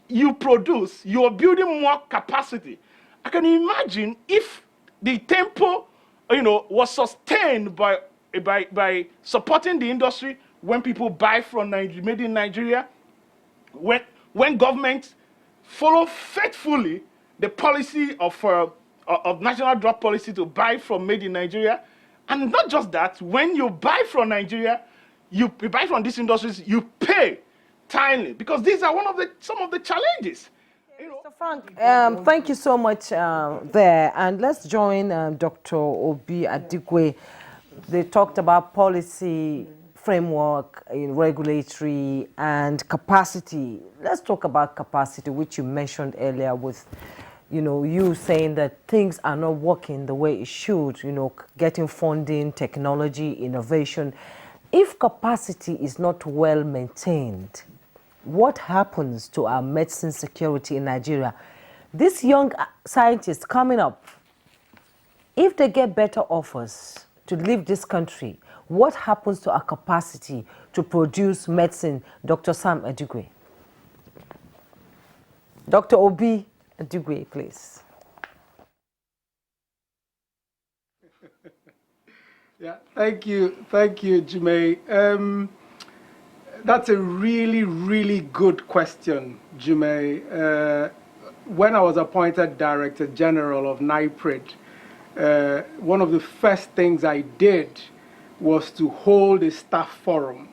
you produce, you're building more capacity. I can imagine if the tempo, was sustained by supporting the industry when people buy from Nigeria, made in Nigeria, when governments follow faithfully the policy of national drug policy to buy from made in Nigeria, and not just that, when you buy from Nigeria, you buy from these industries, you pay timely, because these are some of the challenges. Mr. Frank, thank you so much there. And let's join Dr. Obi Adigwe. They talked about policy, framework, regulatory, and capacity. Let's talk about capacity, which you mentioned earlier with, you saying that things are not working the way it should, getting funding, technology, innovation. If capacity is not well maintained, what happens to our medicine security in Nigeria? These young scientists coming up, if they get better offers to leave this country, what happens to our capacity to produce medicine? Dr. Sam Adigwe. Dr. Obi Adigwe, please. Yeah, thank you, Jume. That's a really, really good question, Jume. When I was appointed Director General of NIPRID, one of the first things I did was to hold a staff forum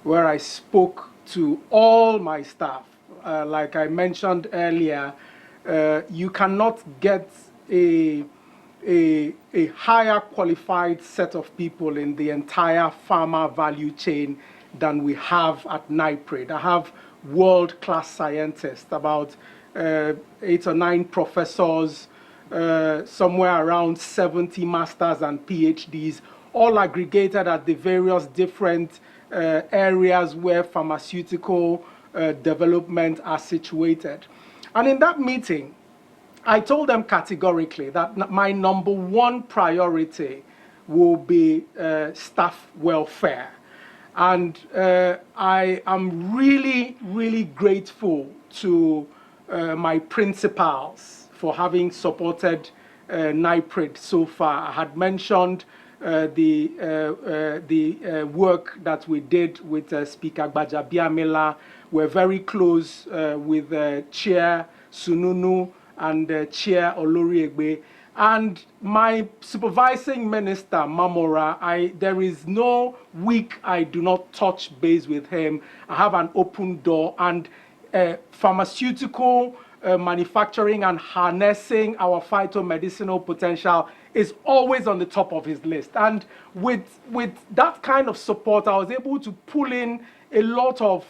where I spoke to all my staff. Like I mentioned earlier, you cannot get a higher qualified set of people in the entire pharma value chain than we have at NIPRID. I have world-class scientists, about 8 or 9 professors, somewhere around 70 masters and PhDs, all aggregated at the various different areas where pharmaceutical development are situated. And in that meeting, I told them categorically that my number one priority will be staff welfare. And I am really, really grateful to my principals for having supported NIPRID so far. I had mentioned the work that we did with Speaker Gbajabiamila. We're very close with Chair Sununu and Chair Oloriegbe. And my supervising minister, Mamora, there is no week I do not touch base with him. I have an open door, and pharmaceutical manufacturing and harnessing our phytomedicinal potential is always on the top of his list. And with that kind of support, I was able to pull in a lot of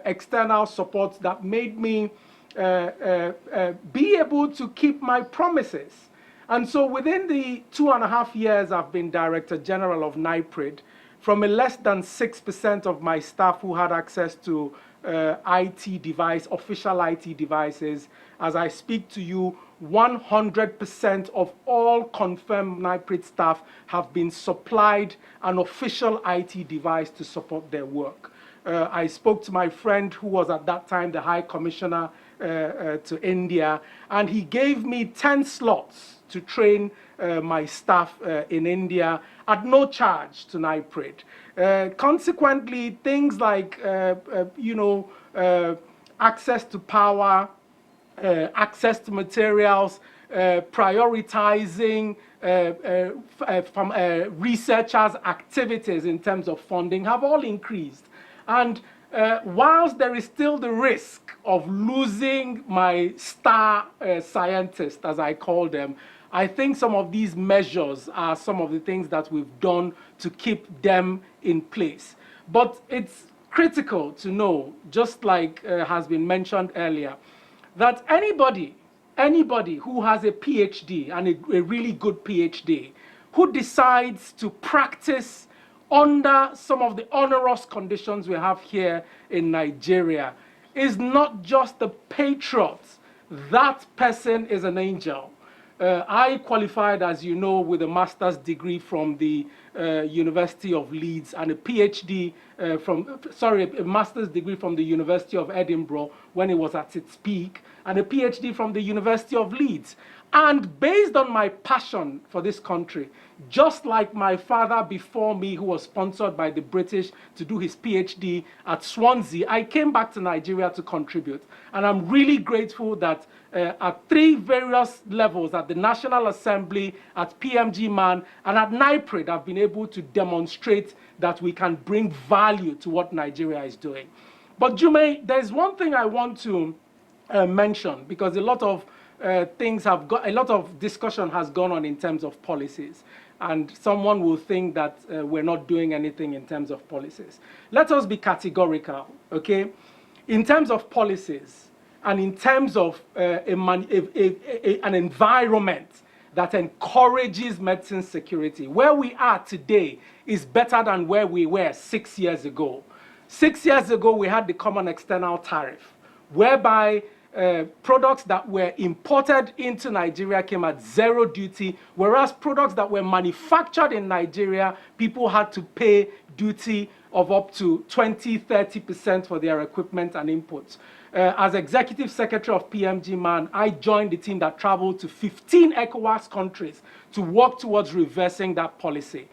external support that made me be able to keep my promises. And so within the 2.5 years I've been Director General of NIPRID, from a less than 6% of my staff who had access to official IT devices, as I speak to you, 100% of all confirmed NIPRID staff have been supplied an official IT device to support their work. I spoke to my friend who was at that time the High Commissioner to India, and he gave me 10 slots to train my staff in India at no charge to NIPRID. Consequently, things like access to power, access to materials, prioritizing from researchers' activities in terms of funding have all increased. And whilst there is still the risk of losing my star scientists, as I call them, I think some of these measures are some of the things that we've done to keep them in place. But it's critical to know, just like has been mentioned earlier, that anybody who has a PhD, and a really good PhD, who decides to practice under some of the onerous conditions we have here in Nigeria is not just a patriot. That person is an angel. I qualified, as you know, with a master's degree from the University of Leeds and a PhD a master's degree from the University of Edinburgh when it was at its peak, and a PhD from the University of Leeds. And based on my passion for this country, just like my father before me, who was sponsored by the British to do his PhD at Swansea, I came back to Nigeria to contribute. And I'm really grateful that at 3 various levels, at the National Assembly, at PMG Man, and at NIPRID, I've been able to demonstrate that we can bring value to what Nigeria is doing. But Jume, there's one thing I want to mention, because a lot of a lot of discussion has gone on in terms of policies, and someone will think that we're not doing anything in terms of policies. Let us be categorical, okay? In terms of policies and in terms of an environment that encourages medicine security, where we are today is better than where we were 6 years ago. 6 years ago, we had the common external tariff, whereby products that were imported into Nigeria came at 0 duty, whereas products that were manufactured in Nigeria, people had to pay duty of up to 20–30% for their equipment and inputs. As Executive Secretary of PMG Man, I joined the team that traveled to 15 ECOWAS countries to work towards reversing that policy.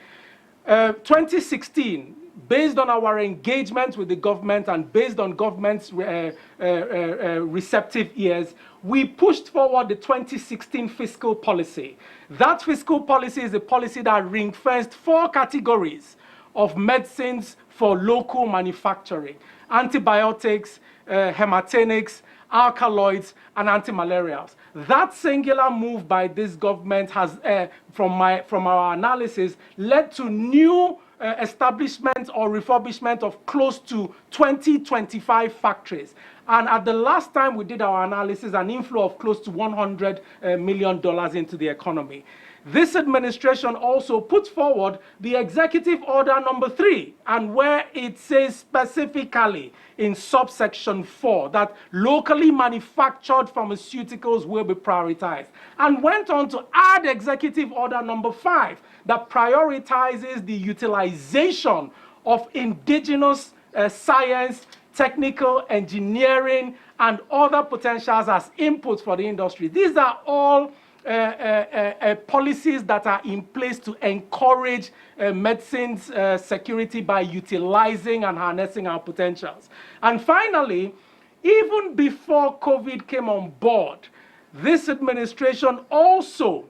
2016, based on our engagement with the government and based on government's receptive ears, we pushed forward the 2016 fiscal policy. That fiscal policy is a policy that ring-fenced 4 categories of medicines for local manufacturing: antibiotics, hematinics, alkaloids, and antimalarials. That singular move by this government has, from our analysis, led to new establishment or refurbishment of close to 20–25 factories. And at the last time we did our analysis, an inflow of close to $100 million into the economy. This administration also put forward the Executive Order number 3, and where it says specifically in subsection 4 that locally manufactured pharmaceuticals will be prioritized, and went on to add Executive Order number 5 that prioritizes the utilization of indigenous science, technical engineering, and other potentials as inputs for the industry. These are all policies that are in place to encourage medicine's security by utilizing and harnessing our potentials. And finally, even before COVID came on board, this administration also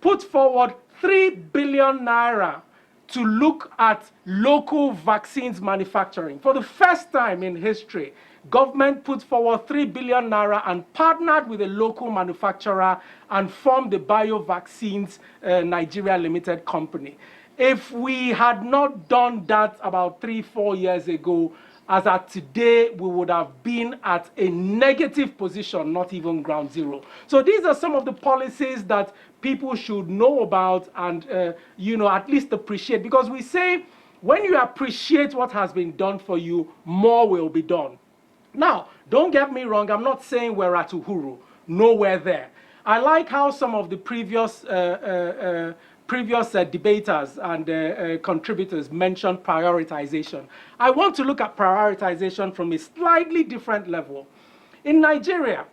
put forward 3 billion naira to look at local vaccines manufacturing. For the first time in history, government put forward 3 billion naira and partnered with a local manufacturer and formed the BioVaccines Nigeria Limited Company. If we had not done that about 3–4 years ago, as at today, we would have been at a negative position, not even ground zero. So these are some of the policies that people should know about and, at least appreciate. Because we say, when you appreciate what has been done for you, more will be done. Now, don't get me wrong, I'm not saying we're at Uhuru, nowhere there. I like how some of the previous debaters and contributors mentioned prioritization. I want to look at prioritization from a slightly different level. In Nigeria,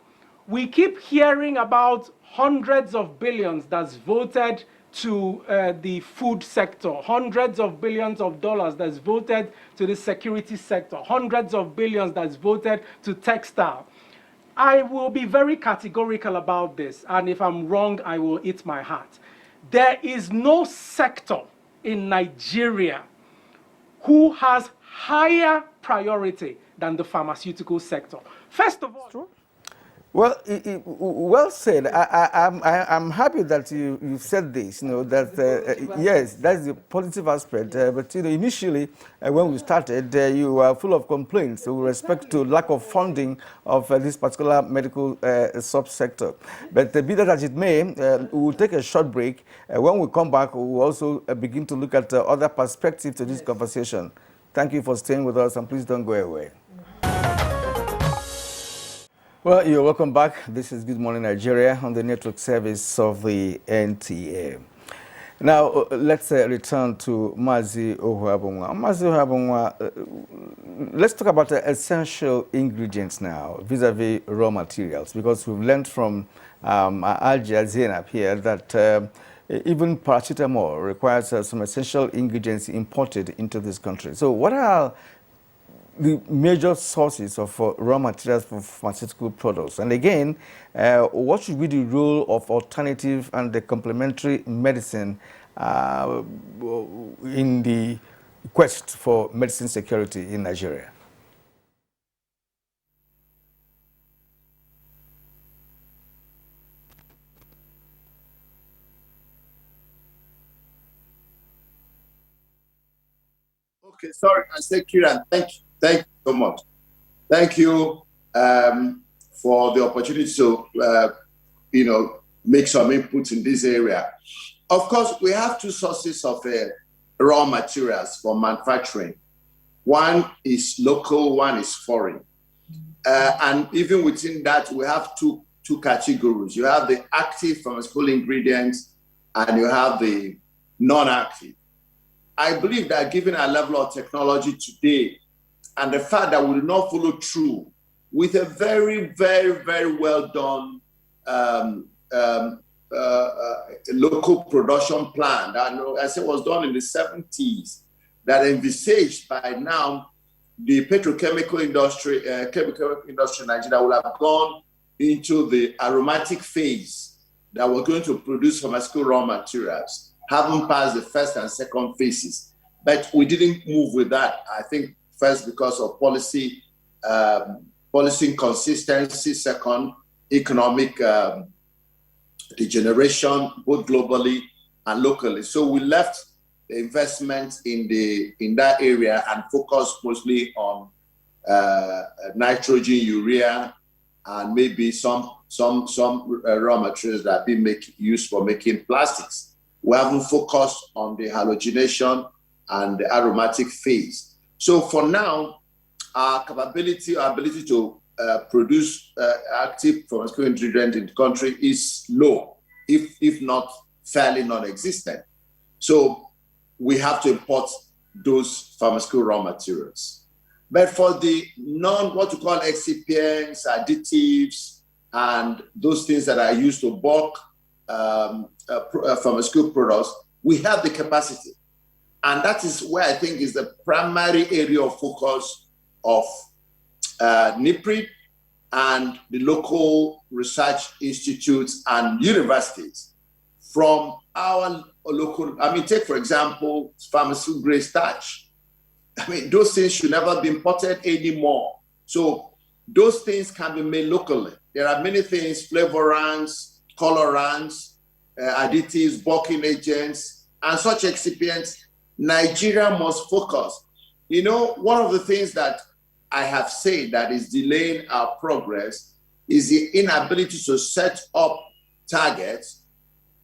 we keep hearing about hundreds of billions that's voted to the food sector, hundreds of billions of dollars that's voted to the security sector, hundreds of billions that's voted to textile. I will be very categorical about this, and if I'm wrong, I will eat my heart. There is no sector in Nigeria who has higher priority than the pharmaceutical sector. First of all, Well, well said. I'm happy that you said this. You know that yes, that's the positive aspect. But you know, initially when we started, you were full of complaints with respect to lack of funding of this particular medical subsector. But be that as it may, we will take a short break. When we come back, we will also begin to look at other perspectives to this conversation. Thank you for staying with us, and please don't go away. Well, you're welcome back. This is Good Morning Nigeria on the network service of the NTA. Now, let's return to Mazi Ohuabunwa. Mazi Ohuabunwa, let's talk about the essential ingredients now, vis-a-vis raw materials, because we've learned from Alja Zainab here that even paracetamol requires some essential ingredients imported into this country. So what are the major sources of raw materials for pharmaceutical products? And again, what should be the role of alternative and the complementary medicine in the quest for medicine security in Nigeria? Okay, sorry, I said Kiran, thank you so much. Thank you for the opportunity to, make some input in this area. Of course, we have two sources of raw materials for manufacturing. One is local, one is foreign. And even within that, we have two categories. You have the active pharmaceutical ingredients and you have the non-active. I believe that given our level of technology today and the fact that we do not follow through with a very, very, very well done local production plan that, as it was done in the 70s, that envisaged by now the petrochemical industry, chemical industry in Nigeria will have gone into the aromatic phase that we're going to produce pharmaceutical raw materials, haven't passed the first and second phases. But we didn't move with that. I think first because of policy inconsistency, second, economic degeneration, both globally and locally. So we left the investment in that area and focused mostly on nitrogen, urea, and maybe some raw materials that are being used for making plastics. We haven't focused on the halogenation and the aromatic phase. So for now, our ability to produce active pharmaceutical ingredient in the country is low, if not fairly non-existent. So we have to import those pharmaceutical raw materials. But for the what you call excipients, additives, and those things that are used to bulk pharmaceutical products, we have the capacity. And that is where I think is the primary area of focus of NIPRID and the local research institutes and universities. From our local, take for example, pharmaceutical grade starch. Those things should never be imported anymore. So those things can be made locally. There are many things, flavorants, colorants, additives, bulking agents, and such excipients. Nigeria must focus. One of the things that I have said that is delaying our progress is the inability to set up targets,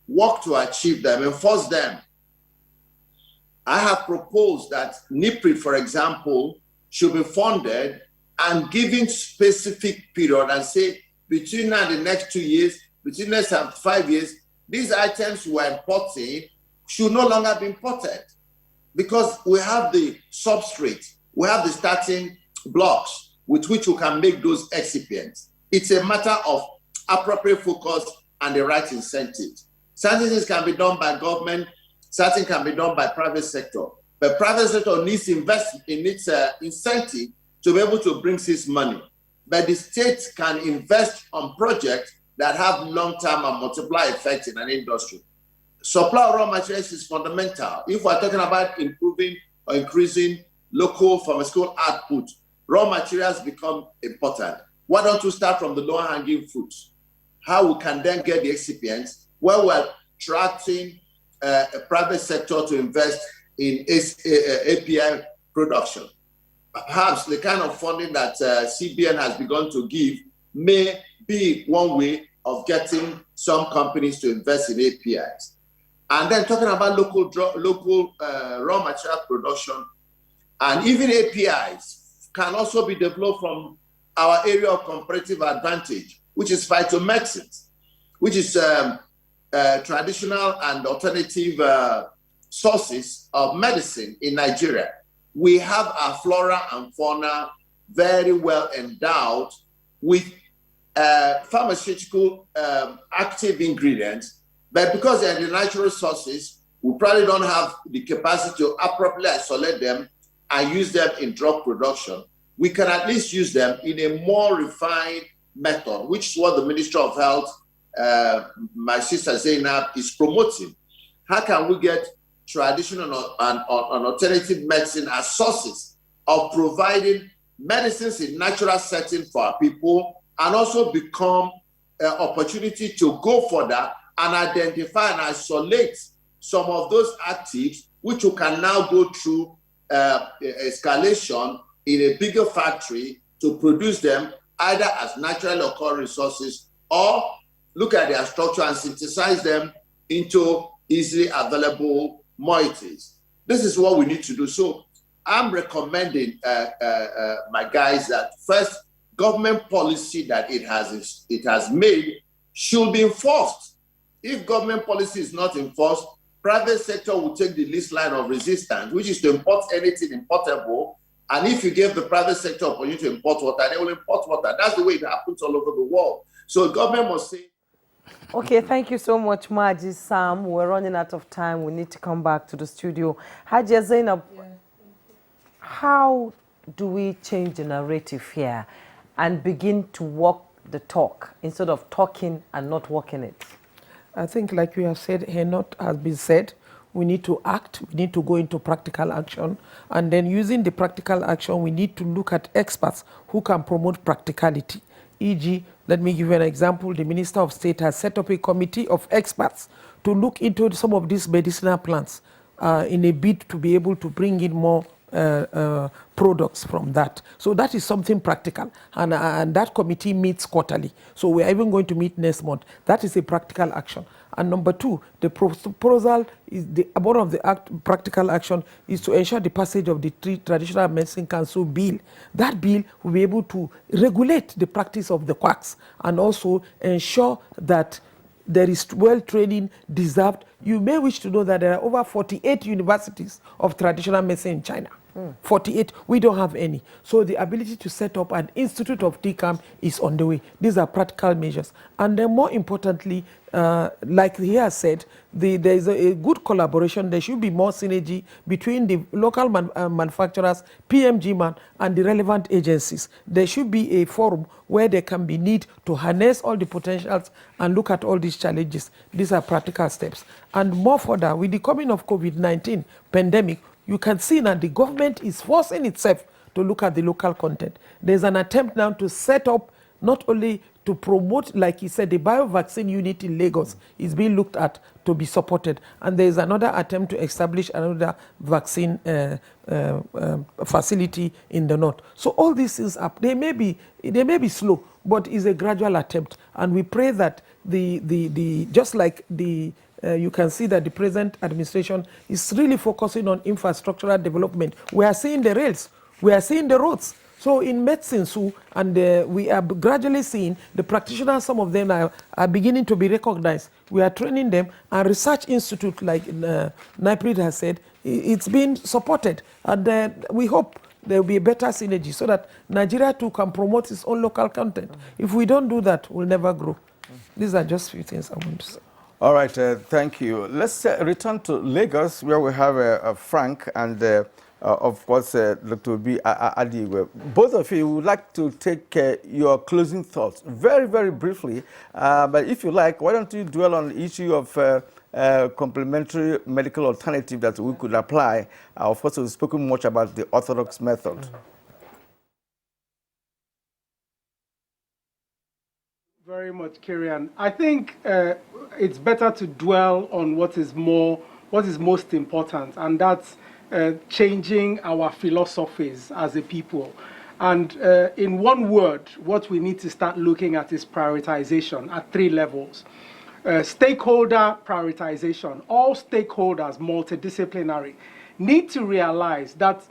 work to achieve them, enforce them. I have proposed that NIPRID, for example, should be funded and given specific period and say between now and the next 2 years, between next 5 years, these items we're importing should no longer be imported because we have the substrate, we have the starting blocks with which we can make those excipients. It's a matter of appropriate focus and the right incentives. Certain things can be done by government, certain can be done by private sector. But private sector needs to invest in its incentive to be able to bring this money. But the state can invest on projects that have long-term and multiply effects in an industry. Supply of raw materials is fundamental. If we're talking about improving or increasing local pharmaceutical output, raw materials become important. why don't we start from the low-hanging fruits? How we can then get the excipients where we're attracting a private sector to invest in API production. Perhaps the kind of funding that CBN has begun to give may be one way of getting some companies to invest in APIs. And then talking about local raw material production, and even APIs can also be developed from our area of comparative advantage, which is phytomedicines, which is traditional and alternative sources of medicine in Nigeria. We have our flora and fauna very well endowed with pharmaceutical active ingredients, but because they're the natural sources, we probably don't have the capacity to appropriately isolate them and use them in drug production. We can at least use them in a more refined method, which is what the Ministry of Health, my sister Zainab, is promoting. How can we get traditional and alternative medicine as sources of providing medicines in natural setting for our people, and also become an opportunity to go further and identify and isolate some of those actives which you can now go through escalation in a bigger factory to produce them either as naturally occurring resources or look at their structure and synthesize them into easily available moieties. This is what we need to do. So I'm recommending my guys that first, government policy that it has made should be enforced. If government policy is not enforced, private sector will take the least line of resistance, which is to import anything importable. And if you give the private sector opportunity to import water, they will import water. That's the way it happens all over the world. So government must say. Okay, thank you so much, Maji. Sam, we're running out of time. We need to come back to the studio. Hajia Zainab, how do we change the narrative here and begin to walk the talk instead of talking and not walking it? I think, like you have said, not has been said, we need to act, we need to go into practical action, and then using the practical action, we need to look at experts who can promote practicality. E.g., let me give you an example. The Minister of State has set up a committee of experts to look into some of these medicinal plants in a bid to be able to bring in more products from that. So that is something practical, and that committee meets quarterly. So we are even going to meet next month. That is a practical action. And number two, the proposal is one of the practical action is to ensure the passage of the Traditional Medicine Council bill. That bill will be able to regulate the practice of the quacks and also ensure that there is well-training deserved. You may wish to know that there are over 48 universities of traditional medicine in China. 48, we don't have any. So the ability to set up an institute of TCAM is on the way. These are practical measures. And then more importantly, like he has said, there is a good collaboration. There should be more synergy between the local manufacturers, PMG-MAN, and the relevant agencies. There should be a forum where there can be need to harness all the potentials and look at all these challenges. These are practical steps. And more further, with the coming of COVID-19 pandemic, you can see that the government is forcing itself to look at the local content. There's an attempt now to set up, not only to promote, like he said, the bio-vaccine unit in Lagos is being looked at to be supported. And there's another attempt to establish another vaccine facility in the north. So all these things they may be slow, but it's a gradual attempt. And we pray that just like you can see that the present administration is really focusing on infrastructural development. We are seeing the rails, we are seeing the roads. So in medicine, we are gradually seeing the practitioners, some of them are beginning to be recognized. We are training them, and research institute, like NIPRID has said, it's being supported. And we hope there will be a better synergy so that Nigeria too can promote its own local content. If we don't do that, we'll never grow. These are just a few things I want to say. All right, thank you. Let's return to Lagos, where we have Frank and, of course, Dr. B. Adiwe. Both of you would like to take your closing thoughts very, very briefly. But if you like, why don't you dwell on the issue of complementary medical alternative that we could apply? Of course, we've spoken much about the orthodox method. very much, Kirian. I think it's better to dwell on what is most important, and that's changing our philosophies as a people. And in one word, what we need to start looking at is prioritization at 3 levels. Stakeholder prioritization. All stakeholders, multidisciplinary, need to realize that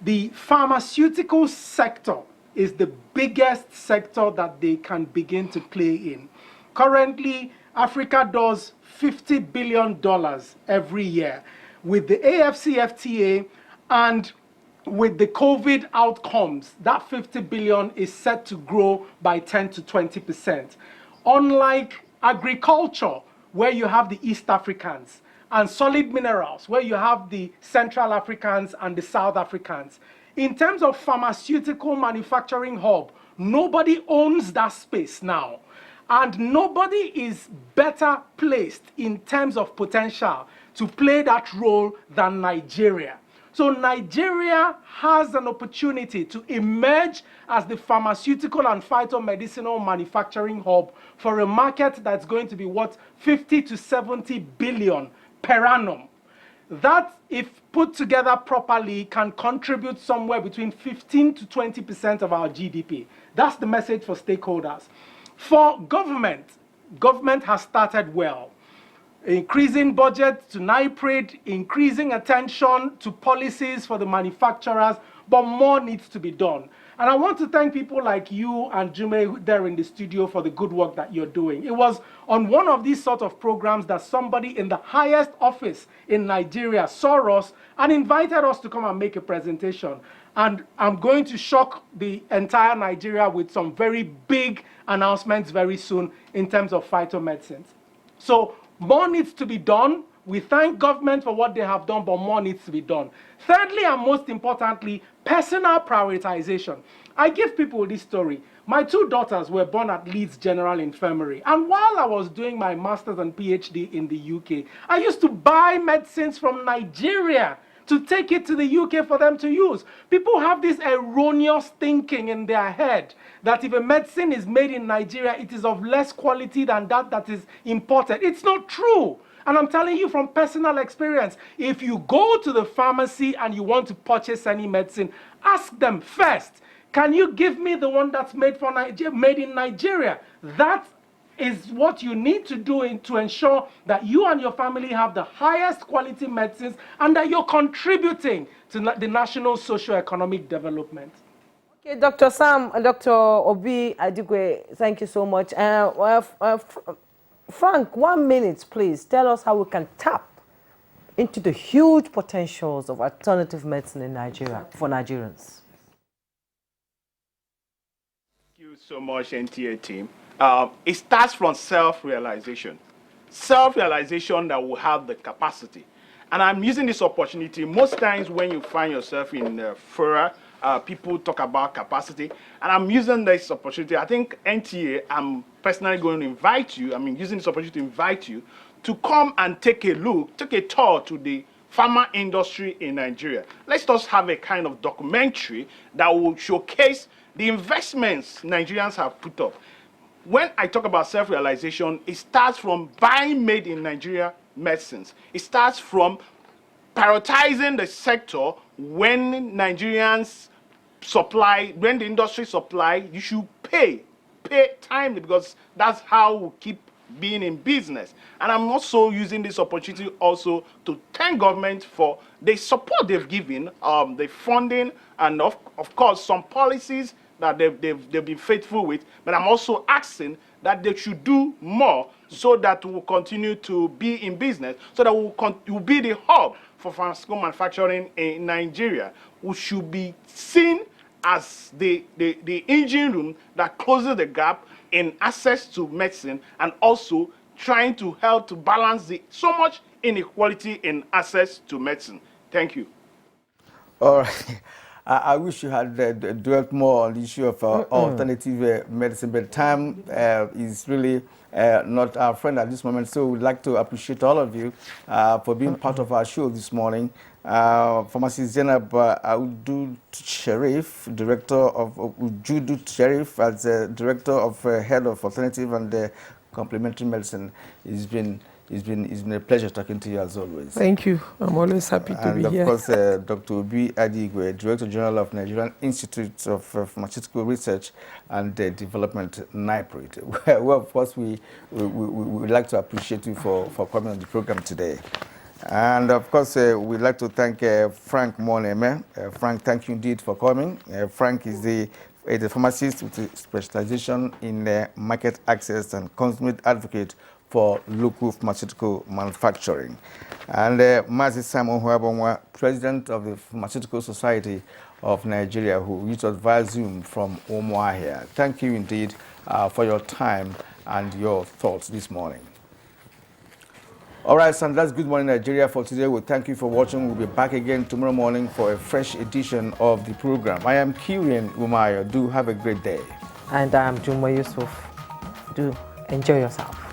the pharmaceutical sector is the biggest sector that they can begin to play in. Currently, Africa does $50 billion every year. With the AFCFTA and with the COVID outcomes, that 50 billion is set to grow by 10 to 20%. Unlike agriculture, where you have the East Africans, and solid minerals, where you have the Central Africans and the South Africans. In terms of pharmaceutical manufacturing hub, nobody owns that space now. And nobody is better placed in terms of potential to play that role than Nigeria. So Nigeria has an opportunity to emerge as the pharmaceutical and phytomedicinal manufacturing hub for a market that's going to be worth 50 to 70 billion per annum. That, if put together properly, can contribute somewhere between 15 to 20% of our GDP. That's the message for stakeholders. For government has started well. Increasing budget to NIPRID, increasing attention to policies for the manufacturers, but more needs to be done. And I want to thank people like you and Jume there in the studio for the good work that you're doing. It was on one of these sort of programs that somebody in the highest office in Nigeria saw us and invited us to come and make a presentation. And I'm going to shock the entire Nigeria with some very big announcements very soon in terms of phytomedicines. So more needs to be done. We thank government for what they have done, but more needs to be done. Thirdly, and most importantly, personal prioritization. I give people this story. My 2 daughters were born at Leeds General Infirmary. And while I was doing my master's and PhD in the UK, I used to buy medicines from Nigeria to take it to the UK for them to use. People have this erroneous thinking in their head that if a medicine is made in Nigeria, it is of less quality than that is imported. It's not true. And I'm telling you from personal experience, if you go to the pharmacy and you want to purchase any medicine, ask them first, can you give me the one that's made in Nigeria? That is what you need to do to ensure that you and your family have the highest quality medicines and that you're contributing to the national socio-economic development. Okay, Dr. Sam, Dr. Obi Adigwe, thank you so much. Frank, 1 minute, please. Tell us how we can tap into the huge potentials of alternative medicine in Nigeria for Nigerians. Thank you so much, NTA team. It starts from self-realization. Self-realization that will have the capacity. And I'm using this opportunity. Most times when you find yourself in fora, people talk about capacity. And I'm using this opportunity. I think NTA, I'm personally going to invite you, using this opportunity to invite you to come and take a tour to the pharma industry in Nigeria. Let's just have a kind of documentary that will showcase the investments Nigerians have put up. When I talk about self-realization, it starts from buying made in Nigeria medicines. It starts from prioritizing the sector when Nigerians supply, when the industry supply, you should pay timely because that's how we keep being in business. And I'm also using this opportunity also to thank government for the support they've given, the funding, and of course some policies that they've been faithful with. But I'm also asking that they should do more so that we'll continue to be in business, so that we'll be the hub for pharmaceutical manufacturing in Nigeria. We should be seen as the engine room that closes the gap in access to medicine and also trying to help to balance so much inequality in access to medicine. Thank you. All right. I wish you had dwelt more on the issue of alternative medicine, but time is really not our friend at this moment. So we'd like to appreciate all of you for being part of our show this morning. Pharmacist Zainab Ujudu Sharif, Director of Ujudu Sharif, as Director of Head of Alternative and Complementary Medicine. It's been a pleasure talking to you as always. Thank you. I'm always happy to be here. And of course, Dr. Obi Adigwe, Director General of Nigerian Institute of Pharmaceutical Research and Development, NIPRID. Well, of course, we would like to appreciate you for coming on the program today. And of course, we'd like to thank Frank Moneme. Frank, thank you indeed for coming. Frank is a pharmacist with a specialization in market access and consumer advocate for local pharmaceutical manufacturing. And Mazi Simon Huabonwa, President of the Pharmaceutical Society of Nigeria, who used to advise Zoom from Umuahia. Thank you indeed for your time and your thoughts this morning. All right, so that's Good Morning Nigeria for today. We thank you for watching. We'll be back again tomorrow morning for a fresh edition of the program. I am Kirian Umayo. Do have a great day. And I'm Juma Yusuf. Do enjoy yourself.